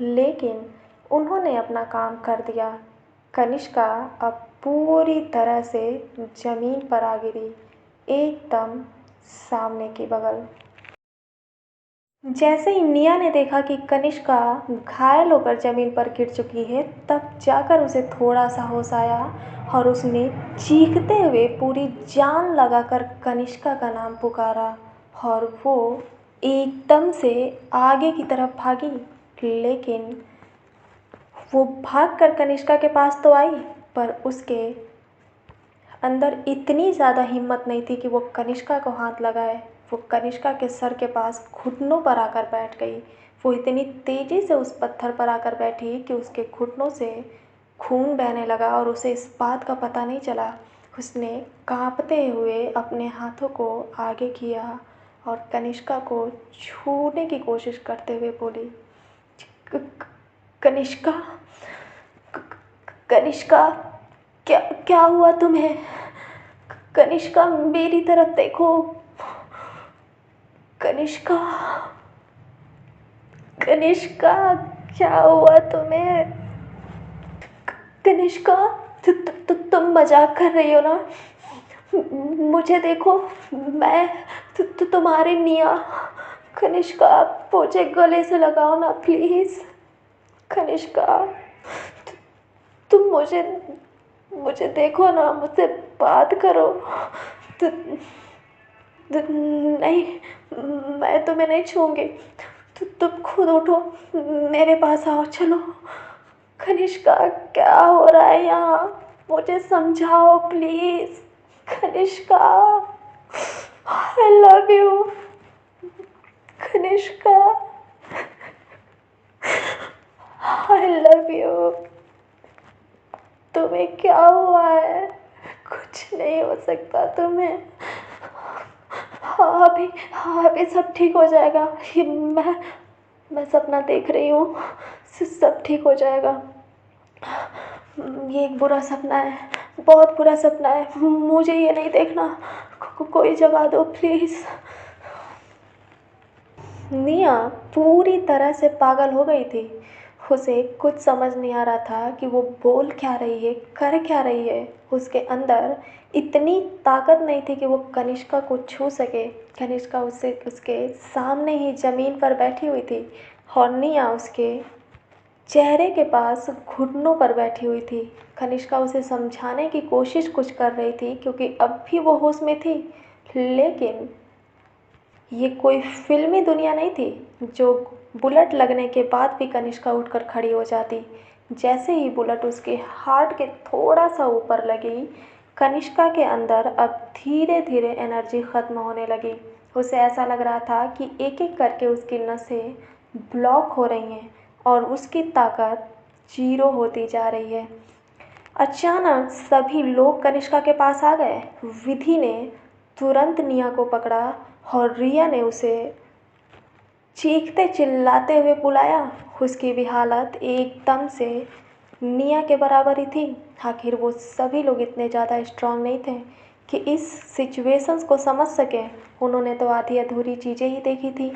लेकिन उन्होंने अपना काम कर दिया। कनिष्का अब पूरी तरह से ज़मीन पर आ गिरी, एकदम सामने की बगल। जैसे ही निया ने देखा कि कनिष्का घायल होकर ज़मीन पर गिर चुकी है, तब जाकर उसे थोड़ा सा होश आया और उसने चीखते हुए पूरी जान लगाकर कनिष्का का नाम पुकारा और वो एकदम से आगे की तरफ भागी। लेकिन वो भागकर कनिष्का के पास तो आई, पर उसके अंदर इतनी ज़्यादा हिम्मत नहीं थी कि वो कनिष्का को हाथ लगाए। वो कनिष्का के सर के पास घुटनों पर आकर बैठ गई। वो इतनी तेज़ी से उस पत्थर पर आकर बैठी कि उसके घुटनों से खून बहने लगा और उसे इस बात का पता नहीं चला। उसने कांपते हुए अपने हाथों को आगे किया और कनिष्का को छूने की कोशिश करते हुए बोली, "क- क- कनिष्का, कनिष्का, क्या क्या हुआ तुम्हें? कनिष्का, मेरी तरफ देखो। कनिष्का, कनिष्का, क्या हुआ तुम्हें? कनिष्का, तुम मजाक कर रही हो ना? मुझे देखो, मैं तुम्हारी निया। कनिष्का, मुझे गले से लगाओ ना प्लीज़। कनिष्का, तुम मुझे मुझे देखो ना, मुझसे बात करो। तु, नहीं, मैं तुम्हें नहीं छूऊंगी। तुम खुद उठो, मेरे पास आओ, चलो। कनिष्का, क्या हो रहा है यहाँ? मुझे समझाओ please. Kanishka, I love you. Kanishka, I love you. तुम्हें क्या हुआ है? कुछ नहीं हो सकता तुम्हें। हाँ, अभी सब ठीक हो जाएगा। ये मैं सपना देख रही हूँ। सब ठीक हो जाएगा। ये एक बुरा सपना है, बहुत बुरा सपना है। मुझे ये नहीं देखना। कोई जगा दो प्लीज़। निया पूरी तरह से पागल हो गई थी। उसे कुछ समझ नहीं आ रहा था कि वो बोल क्या रही है, कर क्या रही है। उसके अंदर इतनी ताकत नहीं थी कि वो कनिष्का को छू सके। कनिष्का उससे उसके सामने ही ज़मीन पर बैठी हुई थी और निया उसके चेहरे के पास घुटनों पर बैठी हुई थी। कनिष्का उसे समझाने की कोशिश कुछ कर रही थी क्योंकि अब भी वो होश में थी, लेकिन ये कोई फिल्मी दुनिया नहीं थी जो बुलेट लगने के बाद भी कनिष्का उठकर खड़ी हो जाती। जैसे ही बुलेट उसके हार्ट के थोड़ा सा ऊपर लगी, कनिष्का के अंदर अब धीरे धीरे एनर्जी ख़त्म होने लगी। उसे ऐसा लग रहा था कि एक एक करके उसकी नसें ब्लॉक हो रही हैं और उसकी ताकत जीरो होती जा रही है। अचानक सभी लोग कनिष्का के पास आ गए। विधि ने तुरंत निया को पकड़ा और रिया ने उसे चीखते चिल्लाते हुए बुलाया। उसकी भी हालत एकदम से निया के बराबर ही थी। आखिर वो सभी लोग इतने ज़्यादा स्ट्रांग नहीं थे कि इस सिचुएशंस को समझ सकें। उन्होंने तो आधी अधूरी चीज़ें ही देखी थी।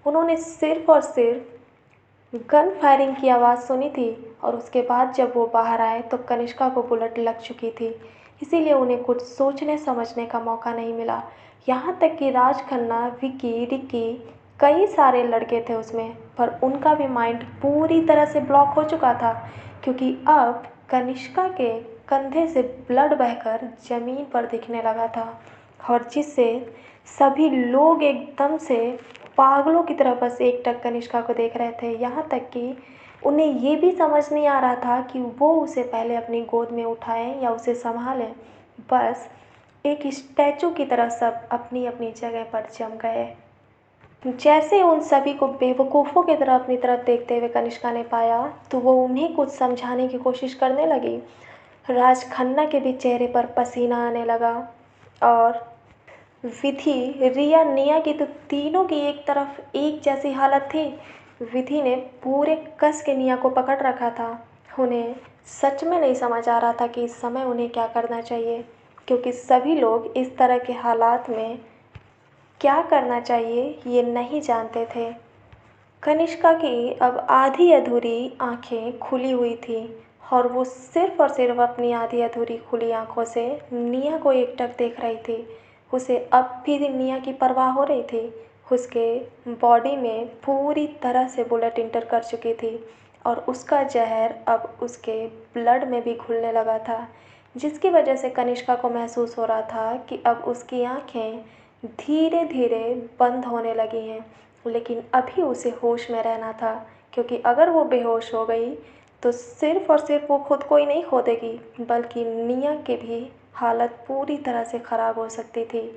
उन्होंने सिर्फ और सिर्फ गन फायरिंग की आवाज़ सुनी थी और उसके बाद जब वो बाहर आए तो कनिष्का को बुलेट लग चुकी थी। इसीलिए उन्हें कुछ सोचने समझने का मौका नहीं मिला। यहाँ तक कि राज खन्ना, विकी, रिकी, कई सारे लड़के थे उसमें, पर उनका भी माइंड पूरी तरह से ब्लॉक हो चुका था क्योंकि अब कनिष्का के कंधे से ब्लड बहकर ज़मीन पर दिखने लगा था और जिससे सभी लोग एकदम से पागलों की तरह बस एकटक कनिष्का को देख रहे थे। यहाँ तक कि उन्हें ये भी समझ नहीं आ रहा था कि वो उसे पहले अपनी गोद में उठाएं या उसे संभालें। बस एक स्टैचू की तरह सब अपनी अपनी जगह पर जम गए। जैसे उन सभी को बेवकूफ़ों की तरह अपनी तरफ देखते हुए कनिष्का ने पाया तो वो उन्हें कुछ समझाने की कोशिश करने लगी। राज खन्ना के भी चेहरे पर पसीना आने लगा और विधि, रिया, निया की तो तीनों की एक तरफ एक जैसी हालत थी। विधि ने पूरे कस के निया को पकड़ रखा था। उन्हें सच में नहीं समझ आ रहा था कि इस समय उन्हें क्या करना चाहिए क्योंकि सभी लोग इस तरह के हालात में क्या करना चाहिए ये नहीं जानते थे। कनिष्का की अब आधी अधूरी आंखें खुली हुई थी और वो सिर्फ और सिर्फ अपनी आधी अधूरी खुली आंखों से निया को एकटक देख रही थी। उसे अब भी निया की परवाह हो रही थी। उसके बॉडी में पूरी तरह से बुलेट इंटर कर चुकी थी और उसका जहर अब उसके ब्लड में भी घुलने लगा था, जिसकी वजह से कनिष्का को महसूस हो रहा था कि अब उसकी आंखें धीरे धीरे बंद होने लगी हैं। लेकिन अभी उसे होश में रहना था क्योंकि अगर वो बेहोश हो गई तो सिर्फ और सिर्फ वो खुद को ही नहीं खो देगी बल्कि निया की भी हालत पूरी तरह से ख़राब हो सकती थी।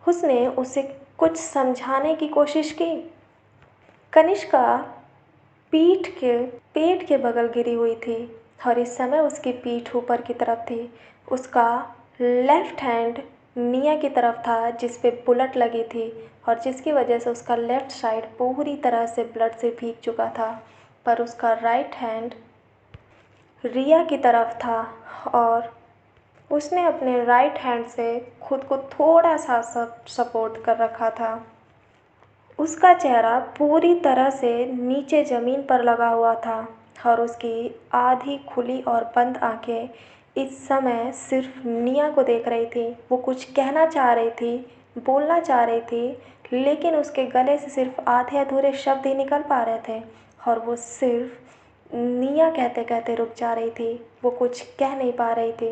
उसने उसे कुछ समझाने की कोशिश की। कनिष्का पीठ के पेट के बगल गिरी हुई थी और इस समय उसकी पीठ ऊपर की तरफ थी। उसका लेफ्ट हैंड निया की तरफ था जिस पे बुलेट लगी थी और जिसकी वजह से उसका लेफ्ट साइड पूरी तरह से ब्लड से भीग चुका था, पर उसका राइट हैंड रिया की तरफ था और उसने अपने राइट हैंड से खुद को थोड़ा सा सपोर्ट कर रखा था। उसका चेहरा पूरी तरह से नीचे ज़मीन पर लगा हुआ था और उसकी आधी खुली और बंद आंखें इस समय सिर्फ निया को देख रही थी। वो कुछ कहना चाह रही थी, बोलना चाह रही थी, लेकिन उसके गले से सिर्फ आधे अधूरे शब्द ही निकल पा रहे थे और वो सिर्फ निया कहते कहते रुक जा रही थी। वो कुछ कह नहीं पा रही थी।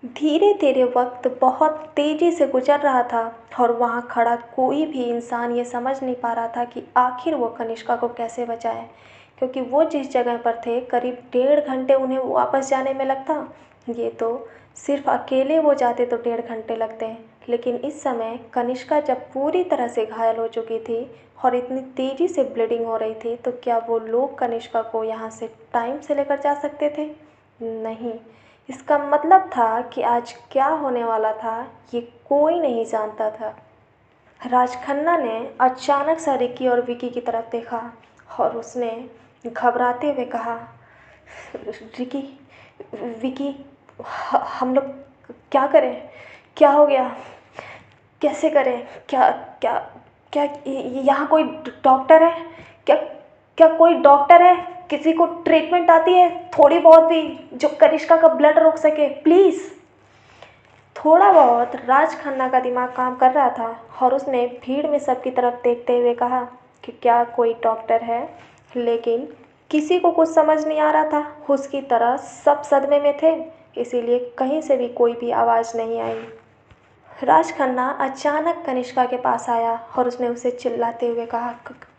धीरे धीरे वक्त बहुत तेज़ी से गुजर रहा था और वहाँ खड़ा कोई भी इंसान ये समझ नहीं पा रहा था कि आखिर वो कनिष्का को कैसे बचाए, क्योंकि वो जिस जगह पर थे करीब 1.5 घंटे उन्हें वापस जाने में लगता। ये तो सिर्फ अकेले वो जाते तो 1.5 घंटे लगते, लेकिन इस समय कनिष्का जब पूरी तरह से घायल हो चुकी थी और इतनी तेज़ी से ब्लीडिंग हो रही थी, तो क्या वो लोग कनिष्का को यहाँ से टाइम से लेकर जा सकते थे? नहीं। इसका मतलब था कि आज क्या होने वाला था ये कोई नहीं जानता था। राज खन्ना ने अचानक से रिकी और विकी की तरफ देखा और उसने घबराते हुए कहा, रिकी, विकी, हम लोग क्या करें? क्या हो गया? कैसे करें? क्या क्या क्या यहाँ कोई डॉक्टर है? क्या क्या कोई डॉक्टर है? किसी को ट्रीटमेंट आती है थोड़ी बहुत भी, जो कनिष्का का ब्लड रोक सके, प्लीज़? थोड़ा बहुत राज खन्ना का दिमाग काम कर रहा था और उसने भीड़ में सबकी तरफ देखते हुए कहा कि क्या कोई डॉक्टर है, लेकिन किसी को कुछ समझ नहीं आ रहा था। उसकी तरह सब सदमे में थे, इसीलिए कहीं से भी कोई भी आवाज़ नहीं आई। राज खन्ना अचानक कनिष्का के पास आया और उसने उसे चिल्लाते हुए कहा,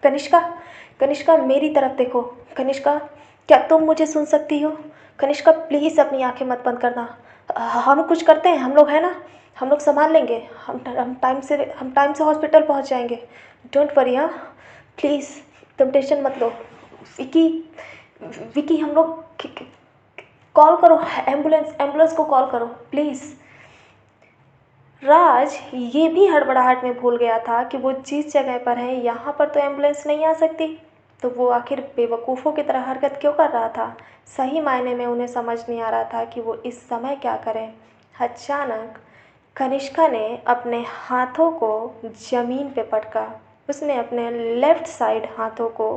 कनिष्का, कनिष्का, मेरी तरफ देखो। कनिष्का, क्या तुम मुझे सुन सकती हो? कनिष्का, प्लीज़ अपनी आंखें मत बंद करना। हम कुछ करते हैं, हम लोग हैं ना, हम लोग संभाल लेंगे। हम टाइम से हॉस्पिटल पहुंच जाएंगे। डोंट वरी, हाँ, प्लीज़ तुम टेंशन मत लो। विकी, विकी, हम लोग कॉल करो, एम्बुलेंस, एम्बुलेंस को कॉल करो प्लीज़। राज ये भी हड़बड़ाहट में भूल गया था कि वो जिस जगह पर है यहाँ पर तो एम्बुलेंस नहीं आ सकती, तो वो आखिर बेवकूफ़ों की तरह हरकत क्यों कर रहा था। सही मायने में उन्हें समझ नहीं आ रहा था कि वो इस समय क्या करें। अचानक कनिष्का ने अपने हाथों को ज़मीन पे पटका। उसने अपने लेफ्ट साइड हाथों को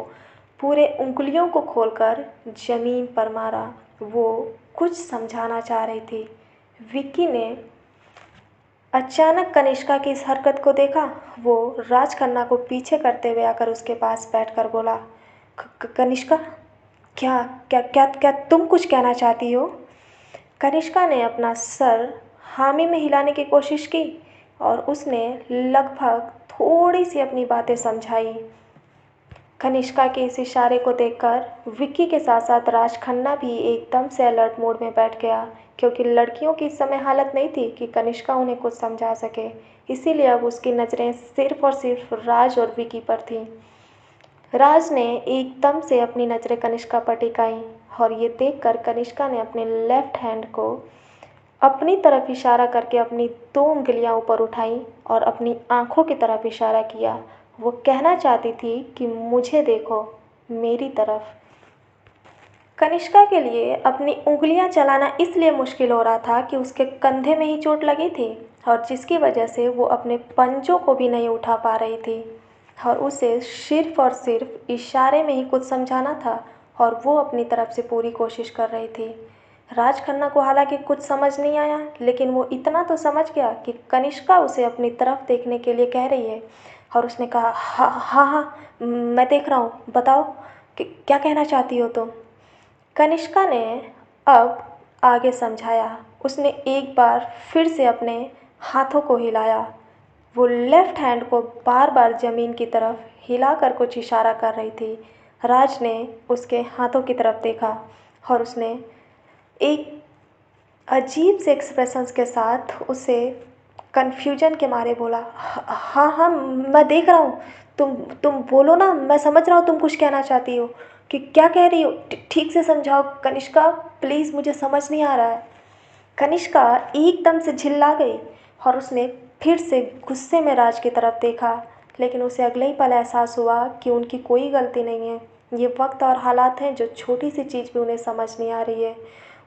पूरे उंगलियों को खोलकर ज़मीन पर मारा। वो कुछ समझाना चाह रही थी। विक्की ने अचानक कनिष्का की इस हरकत को देखा। वो राज खन्ना को पीछे करते हुए आकर उसके पास बैठकर बोला, कनिष्का, क्या क्या क्या क्या तुम कुछ कहना चाहती हो? कनिष्का ने अपना सर हामी में हिलाने की कोशिश की और उसने लगभग थोड़ी सी अपनी बातें समझाई। कनिष्का के इस इशारे को देखकर विक्की के साथ साथ राज खन्ना भी एकदम से अलर्ट मोड में बैठ गया, क्योंकि लड़कियों की इस समय हालत नहीं थी कि कनिष्का उन्हें कुछ समझा सके। इसीलिए अब उसकी नज़रें सिर्फ और सिर्फ राज और विक्की पर थीं। राज ने एकदम से अपनी नज़रें कनिष्का पर टिकाई और ये देखकर कनिष्का ने अपने लेफ्ट हैंड को अपनी तरफ इशारा करके अपनी 2 उंगलियां ऊपर उठाई और अपनी आंखों की तरफ इशारा किया। वो कहना चाहती थी कि मुझे देखो, मेरी तरफ। कनिष्का के लिए अपनी उंगलियां चलाना इसलिए मुश्किल हो रहा था कि उसके कंधे में ही चोट लगी थी और जिसकी वजह से वो अपने पंजों को भी नहीं उठा पा रही थी और उसे सिर्फ और सिर्फ इशारे में ही कुछ समझाना था और वो अपनी तरफ से पूरी कोशिश कर रही थी। राज खन्ना को हालांकि कुछ समझ नहीं आया, लेकिन वो इतना तो समझ गया कि कनिष्का उसे अपनी तरफ देखने के लिए कह रही है और उसने कहा, हाँ हाँ हाँ, मैं देख रहा हूँ, बताओ कि क्या कहना चाहती हो तुम? कनिष्का ने अब आगे समझाया। उसने एक बार फिर से अपने हाथों को हिलाया। वो लेफ्ट हैंड को बार बार ज़मीन की तरफ हिलाकर कुछ इशारा कर रही थी। राज ने उसके हाथों की तरफ देखा और उसने एक अजीब से एक्सप्रेशंस के साथ उसे कन्फ्यूजन के मारे बोला, हाँ हाँ, मैं देख रहा हूँ, तुम बोलो ना, मैं समझ रहा हूँ तुम कुछ कहना चाहती हो, कि क्या कह रही हो, ठीक से समझाओ कनिष्का, प्लीज़, मुझे समझ नहीं आ रहा है। कनिष्का एकदम से झिल्ला गई और उसने फिर से गुस्से में राज की तरफ देखा, लेकिन उसे अगले ही पल एहसास हुआ कि उनकी कोई गलती नहीं है। ये वक्त और हालात हैं जो छोटी सी चीज़ भी उन्हें समझ नहीं आ रही है।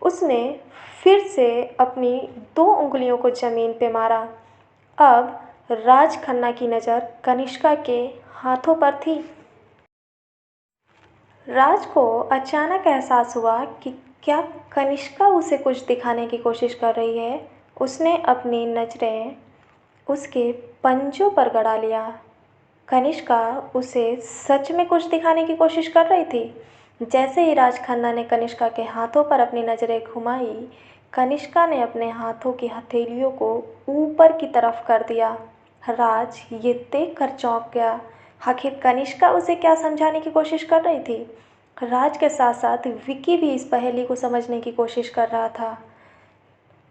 उसने फिर से अपनी 2 उंगलियों को ज़मीन पे मारा। अब राज खन्ना की नज़र कनिष्का के हाथों पर थी। राज को अचानक एहसास हुआ कि क्या कनिष्का उसे कुछ दिखाने की कोशिश कर रही है। उसने अपनी नज़रें उसके पंजों पर गड़ा लिया। कनिष्का उसे सच में कुछ दिखाने की कोशिश कर रही थी। जैसे ही राज खन्ना ने कनिष्का के हाथों पर अपनी नज़रें घुमाई, कनिष्का ने अपने हाथों की हथेलियों को ऊपर की तरफ कर दिया। राज ये देखकर चौंक गया। आखिर कनिष्का उसे क्या समझाने की कोशिश कर रही थी। राज के साथ साथ विकी भी इस पहेली को समझने की कोशिश कर रहा था।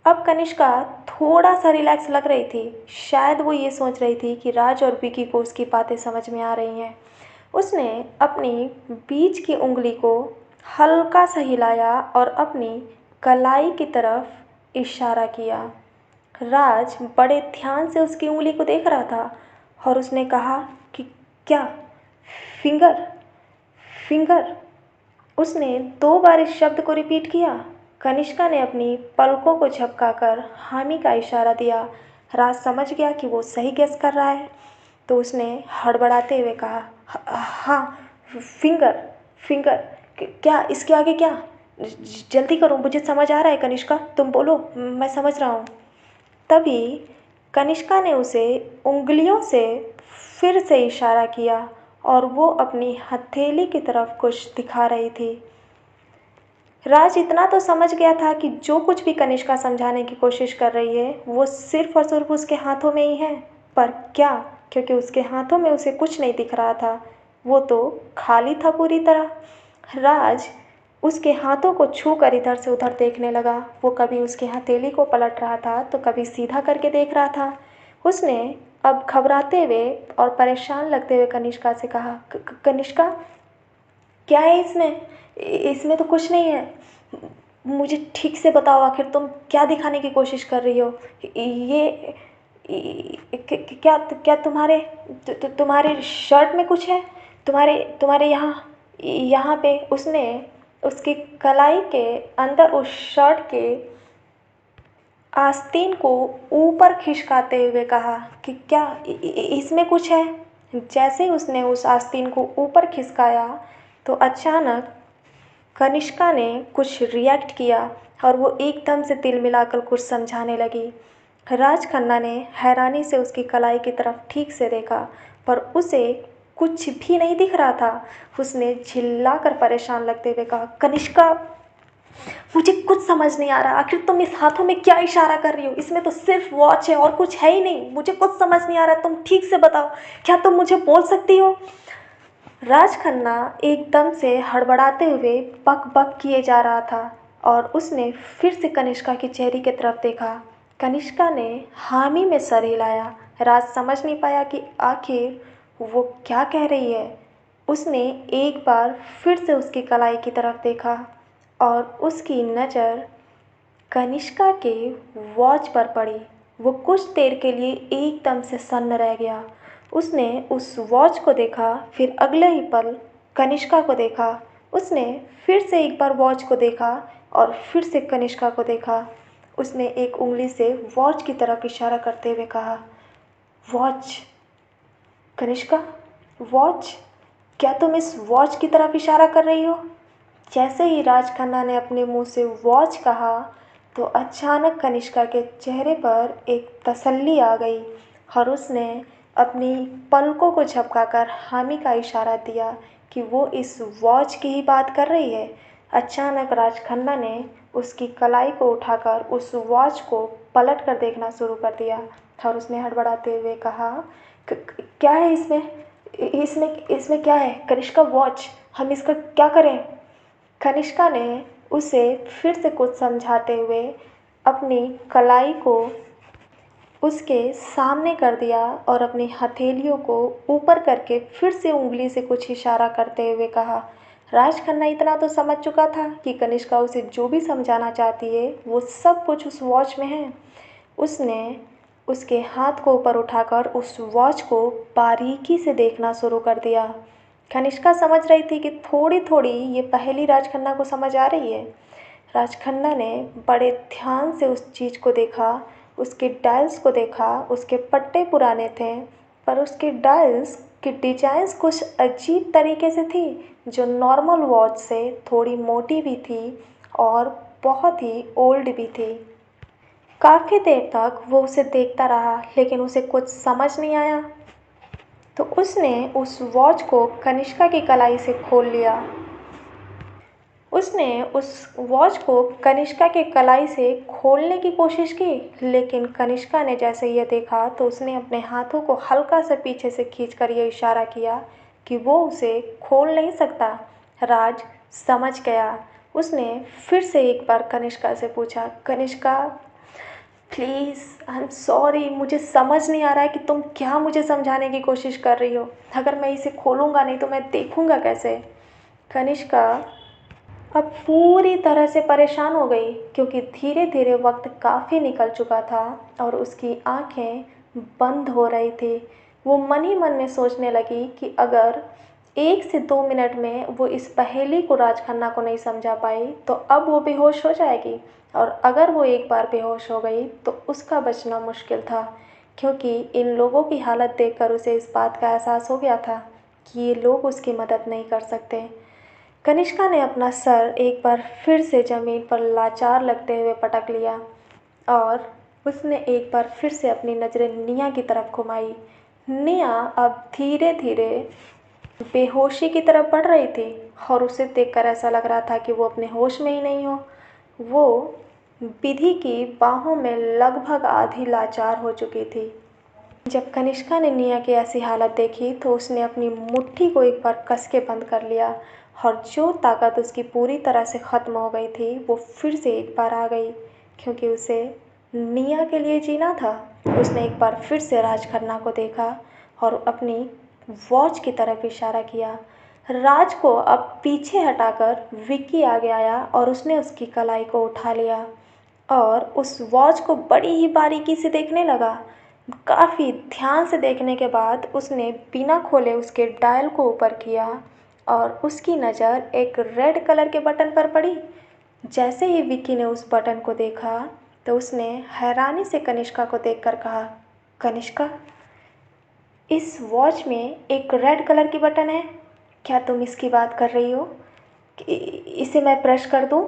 अब कनिष्का थोड़ा सा रिलैक्स लग रही थी। शायद वो ये सोच रही थी कि राज और विकी को उसकी बातें समझ में आ रही हैं। उसने अपनी बीच की उंगली को हल्का सा हिलाया और अपनी कलाई की तरफ इशारा किया। राज बड़े ध्यान से उसकी उंगली को देख रहा था और उसने कहा कि क्या फिंगर फिंगर। उसने 2 बार इस शब्द को रिपीट किया। कनिष्का ने अपनी पलकों को झपकाकर हामी का इशारा दिया। राज समझ गया कि वो सही गेस कर रहा है, तो उसने हड़बड़ाते हुए कहा, हाँ फिंगर फिंगर। क्या इसके आगे क्या? जल्दी करो, मुझे समझ आ रहा है कनिष्का, तुम बोलो, मैं समझ रहा हूँ। तभी कनिष्का ने उसे उंगलियों से फिर से इशारा किया और वो अपनी हथेली की तरफ कुछ दिखा रही थी। राज इतना तो समझ गया था कि जो कुछ भी कनिष्का समझाने की कोशिश कर रही है वो सिर्फ और सिर्फ उसके हाथों में ही है। पर क्या? क्योंकि उसके हाथों में उसे कुछ नहीं दिख रहा था, वो तो खाली था पूरी तरह। राज उसके हाथों को छू कर इधर से उधर देखने लगा। वो कभी उसकी हथेली को पलट रहा था तो कभी सीधा करके देख रहा था। उसने अब घबराते हुए और परेशान लगते हुए कनिष्का से कहा, कनिष्का क्या है इसमें? इसमें तो कुछ नहीं है, मुझे ठीक से बताओ, आखिर तुम क्या दिखाने की कोशिश कर रही हो? ये क्या क्या तुम्हारे तुम्हारे शर्ट में कुछ है? तुम्हारे तुम्हारे यहाँ यहाँ पे? उसने उसकी कलाई के अंदर उस शर्ट के आस्तीन को ऊपर खिसकाते हुए कहा कि क्या इसमें कुछ है? जैसे ही उसने उस आस्तीन को ऊपर खिसकाया तो अचानक कनिष्का ने कुछ रिएक्ट किया और वो एकदम से दिल मिलाकर कुछ समझाने लगी। राज खन्ना ने हैरानी से उसकी कलाई की तरफ ठीक से देखा, पर उसे कुछ भी नहीं दिख रहा था। उसने चिल्लाकर परेशान लगते हुए कहा, कनिष्का मुझे कुछ समझ नहीं आ रहा, आखिर तुम इस हाथों में क्या इशारा कर रही हो? इसमें तो सिर्फ वॉच है और कुछ है ही नहीं, मुझे कुछ समझ नहीं आ रहा, तुम ठीक से बताओ, क्या तुम मुझे बोल सकती हो? राज खन्ना एकदम से हड़बड़ाते हुए बक बक किए जा रहा था और उसने फिर से कनिष्का के चेहरे की तरफ देखा। कनिष्का ने हामी में सर हिलाया। राज समझ नहीं पाया कि आखिर वो क्या कह रही है। उसने एक बार फिर से उसकी कलाई की तरफ देखा और उसकी नज़र कनिष्का के वॉच पर पड़ी। वो कुछ देर के लिए एकदम से सन्न रह गया। उसने उस वॉच को देखा, फिर अगले ही पल कनिष्का को देखा। उसने फिर से एक बार वॉच को देखा और फिर से कनिष्का को देखा। उसने एक उंगली से वॉच की तरफ इशारा करते हुए कहा, वॉच। कनिष्का, वॉच? क्या तुम इस वॉच की तरफ इशारा कर रही हो? जैसे ही राज खन्ना ने अपने मुंह से वॉच कहा तो अचानक कनिष्का के चेहरे पर एक तसल्ली आ गई और उसने अपनी पलकों को झपकाकर हामी का इशारा दिया कि वो इस वॉच की ही बात कर रही है। अचानक राज खन्ना ने उसकी कलाई को उठाकर उस वॉच को पलट कर देखना शुरू कर दिया और उसने हड़बड़ाते हुए कहा, क्या है इसमें? इसमें इसमें क्या है कनिष्का? वॉच, हम इसका क्या करें? कनिष्का ने उसे फिर से कुछ समझाते हुए अपनी कलाई को उसके सामने कर दिया और अपनी हथेलियों को ऊपर करके फिर से उंगली से कुछ इशारा करते हुए कहा। राज खन्ना इतना तो समझ चुका था कि कनिष्का उसे जो भी समझाना चाहती है वो सब कुछ उस वॉच में है। उसने उसके हाथ को ऊपर उठाकर उस वॉच को बारीकी से देखना शुरू कर दिया। कनिष्का समझ रही थी कि थोड़ी थोड़ी ये पहेली राज खन्ना को समझ आ रही है। राज खन्ना ने बड़े ध्यान से उस चीज़ को देखा, उसके डायल्स को देखा। उसके पट्टे पुराने थे, पर उसके डायल्स की डिजाइंस कुछ अजीब तरीके से थी, जो नॉर्मल वॉच से थोड़ी मोटी भी थी और बहुत ही ओल्ड भी थी। काफ़ी देर तक वो उसे देखता रहा, लेकिन उसे कुछ समझ नहीं आया। तो उसने उस वॉच को कनिष्का की कलाई से खोल लिया। उसने उस वॉच को कनिष्का के कलाई से खोलने की कोशिश की, लेकिन कनिष्का ने जैसे ये देखा तो उसने अपने हाथों को हल्का से पीछे से खींचकर ये इशारा किया कि वो उसे खोल नहीं सकता। राज समझ गया। उसने फिर से एक बार कनिष्का से पूछा, Kanishka please, I am sorry, मुझे समझ नहीं आ रहा है कि तुम क्या मुझे समझाने की कोशिश कर रही हो। अगर मैं इसे खोलूँगा नहीं तो मैं देखूँगा कैसे। कनिष्का अब पूरी तरह से परेशान हो गई, क्योंकि धीरे धीरे वक्त काफ़ी निकल चुका था और उसकी आंखें बंद हो रही थी। वो मन ही मन में सोचने लगी कि अगर 1 से 2 मिनट में वो इस पहेली को राज खन्ना को नहीं समझा पाई तो अब वो बेहोश हो जाएगी, और अगर वो एक बार बेहोश हो गई तो उसका बचना मुश्किल था, क्योंकि इन लोगों की हालत देखकर उसे इस बात का एहसास हो गया था कि ये लोग उसकी मदद नहीं कर सकते। कनिष्का ने अपना सर एक बार फिर से ज़मीन पर लाचार लगते हुए पटक लिया और उसने एक बार फिर से अपनी नज़रें निया की तरफ घुमाई। निया अब धीरे धीरे बेहोशी की तरफ बढ़ रही थी और उसे देखकर ऐसा लग रहा था कि वो अपने होश में ही नहीं हो। वो विधि की बाहों में लगभग आधी लाचार हो चुकी थी। जब कनिष्का ने निया की ऐसी हालत देखी तो उसने अपनी मुट्ठी को एक बार कस के बंद कर लिया और जो ताकत उसकी पूरी तरह से ख़त्म हो गई थी वो फिर से एक बार आ गई, क्योंकि उसे निया के लिए जीना था। उसने एक बार फिर से राज खन्ना को देखा और अपनी वॉच की तरफ इशारा किया। राज को अब पीछे हटाकर विक्की आगे आया और उसने उसकी कलाई को उठा लिया और उस वॉच को बड़ी ही बारीकी से देखने लगा। काफ़ी ध्यान से देखने के बाद उसने बिना खोले उसके डायल को ऊपर किया और उसकी नज़र एक रेड कलर के बटन पर पड़ी। जैसे ही विक्की ने उस बटन को देखा तो उसने हैरानी से कनिष्का को देखकर कहा, कनिष्का, इस वॉच में एक रेड कलर की बटन है, क्या तुम इसकी बात कर रही हो? इसे मैं प्रेस कर दूं?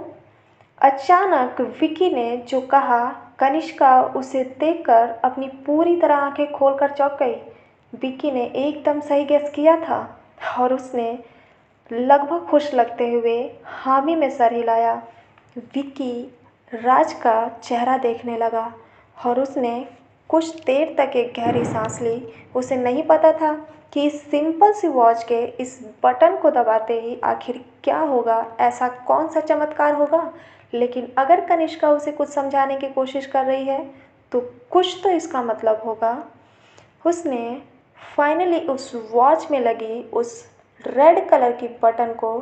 अचानक विकी ने जो कहा, कनिष्का उसे देखकर अपनी पूरी तरह आंखें खोलकर चौंक गई। विकी ने एकदम सही गेस किया था और उसने लगभग खुश लगते हुए हामी में सर हिलाया। विकी राज का चेहरा देखने लगा और उसने कुछ देर तक एक गहरी सांस ली। उसे नहीं पता था कि इस सिंपल सी वॉच के इस बटन को दबाते ही आखिर क्या होगा, ऐसा कौन सा चमत्कार होगा। लेकिन अगर कनिष्का उसे कुछ समझाने की कोशिश कर रही है तो कुछ तो इसका मतलब होगा। उसने फाइनली उस वॉच में लगी उस रेड कलर की बटन को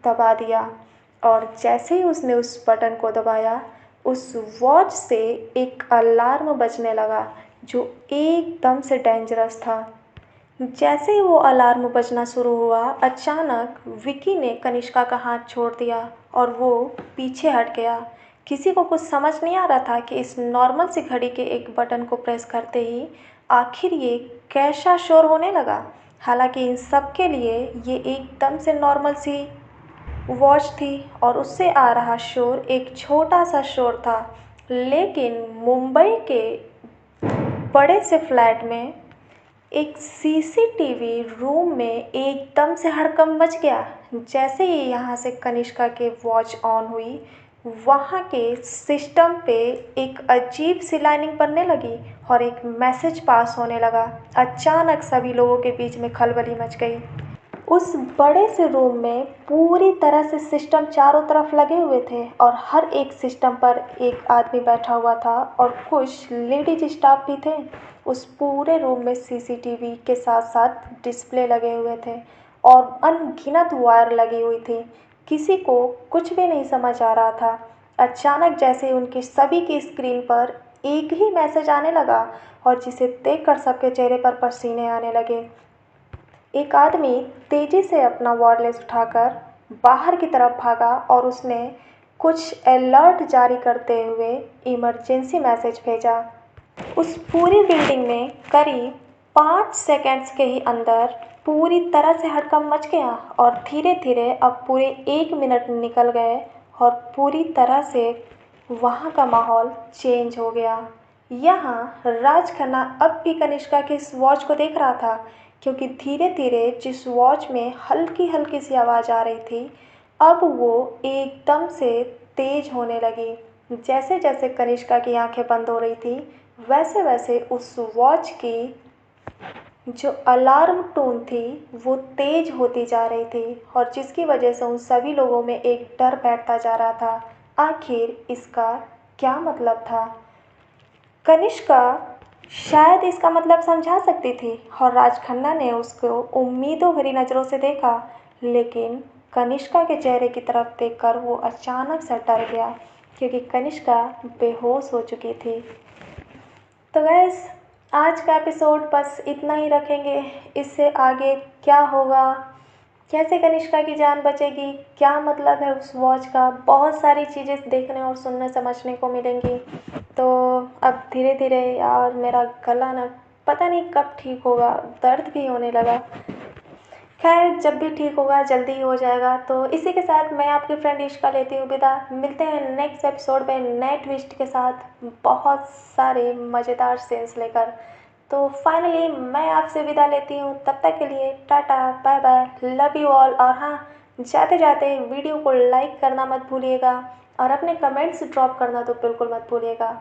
दबा दिया और जैसे ही उसने उस बटन को दबाया उस वॉच से एक अलार्म बजने लगा जो एकदम से डेंजरस था। जैसे ही वो अलार्म बजना शुरू हुआ, अचानक विकी ने कनिष्का का हाथ छोड़ दिया और वो पीछे हट गया। किसी को कुछ समझ नहीं आ रहा था कि इस नॉर्मल सी घड़ी के एक बटन को प्रेस करते ही आखिर ये कैसा शोर होने लगा। हालांकि इन सब के लिए ये एकदम से नॉर्मल सी वॉच थी और उससे आ रहा शोर एक छोटा सा शोर था, लेकिन मुंबई के बड़े से फ्लैट में एक सीसीटीवी रूम में एकदम से हड़कंप मच गया। जैसे ही यहाँ से कनिष्का के वॉच ऑन हुई, वहाँ के सिस्टम पे एक अजीब सी लाइनिंग बनने लगी और एक मैसेज पास होने लगा। अचानक सभी लोगों के बीच में खलबली मच गई। उस बड़े से रूम में पूरी तरह से सिस्टम चारों तरफ लगे हुए थे और हर एक सिस्टम पर एक आदमी बैठा हुआ था और कुछ लेडीज स्टाफ भी थे। उस पूरे रूम में सीसीटीवी के साथ साथ डिस्प्ले लगे हुए थे और अनगिनत वायर लगी हुई थी। किसी को कुछ भी नहीं समझ आ रहा था। अचानक जैसे उनकी सभी की स्क्रीन पर एक ही मैसेज आने लगा और जिसे देखकर सबके चेहरे पर पसीने आने लगे। एक आदमी तेजी से अपना वायरलेस उठाकर बाहर की तरफ भागा और उसने कुछ अलर्ट जारी करते हुए इमरजेंसी मैसेज भेजा। उस पूरी बिल्डिंग में करीब 5 सेकंड्स के ही अंदर पूरी तरह से हड़कंप मच गया और धीरे धीरे अब पूरे 1 मिनट निकल गए और पूरी तरह से वहाँ का माहौल चेंज हो गया। यहाँ राज खन्ना अब भी कनिष्का की इस वॉच को देख रहा था, क्योंकि धीरे धीरे जिस वॉच में हल्की हल्की सी आवाज़ आ रही थी अब वो एकदम से तेज होने लगी। जैसे जैसे कनिष्का की आंखें बंद हो रही थी, वैसे वैसे उस वॉच की जो अलार्म टोन थी वो तेज होती जा रही थी, और जिसकी वजह से उन सभी लोगों में एक डर बैठता जा रहा था। आखिर इसका क्या मतलब था? कनिष्का शायद इसका मतलब समझा सकती थी, और राज खन्ना ने उसको उम्मीदों भरी नज़रों से देखा। लेकिन कनिष्का के चेहरे की तरफ देखकर वो अचानक से डर गया, क्योंकि कनिष्का बेहोश हो चुकी थी। तो गैस, आज का एपिसोड बस इतना ही रखेंगे। इससे आगे क्या होगा, कैसे कनिष्का की जान बचेगी, क्या मतलब है उस वॉच का, बहुत सारी चीज़ें देखने और सुनने समझने को मिलेंगी। तो अब धीरे धीरे यार मेरा गला ना पता नहीं कब ठीक होगा, दर्द भी होने लगा। खैर, जब भी ठीक होगा जल्दी ही हो जाएगा। तो इसी के साथ मैं आपकी फ्रेंड इश्का लेती हूँ विदा। मिलते हैं नेक्स्ट एपिसोड में नए ट्विस्ट के साथ, बहुत सारे मज़ेदार सीन्स लेकर। तो फाइनली मैं आपसे विदा लेती हूँ। तब तक के लिए tata, bye bye, love you all. और हाँ, जाते जाते वीडियो को लाइक करना मत भूलिएगा, और अपने कमेंट्स ड्रॉप करना तो बिल्कुल मत भूलिएगा।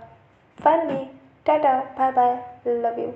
Finally tata, bye bye, love you.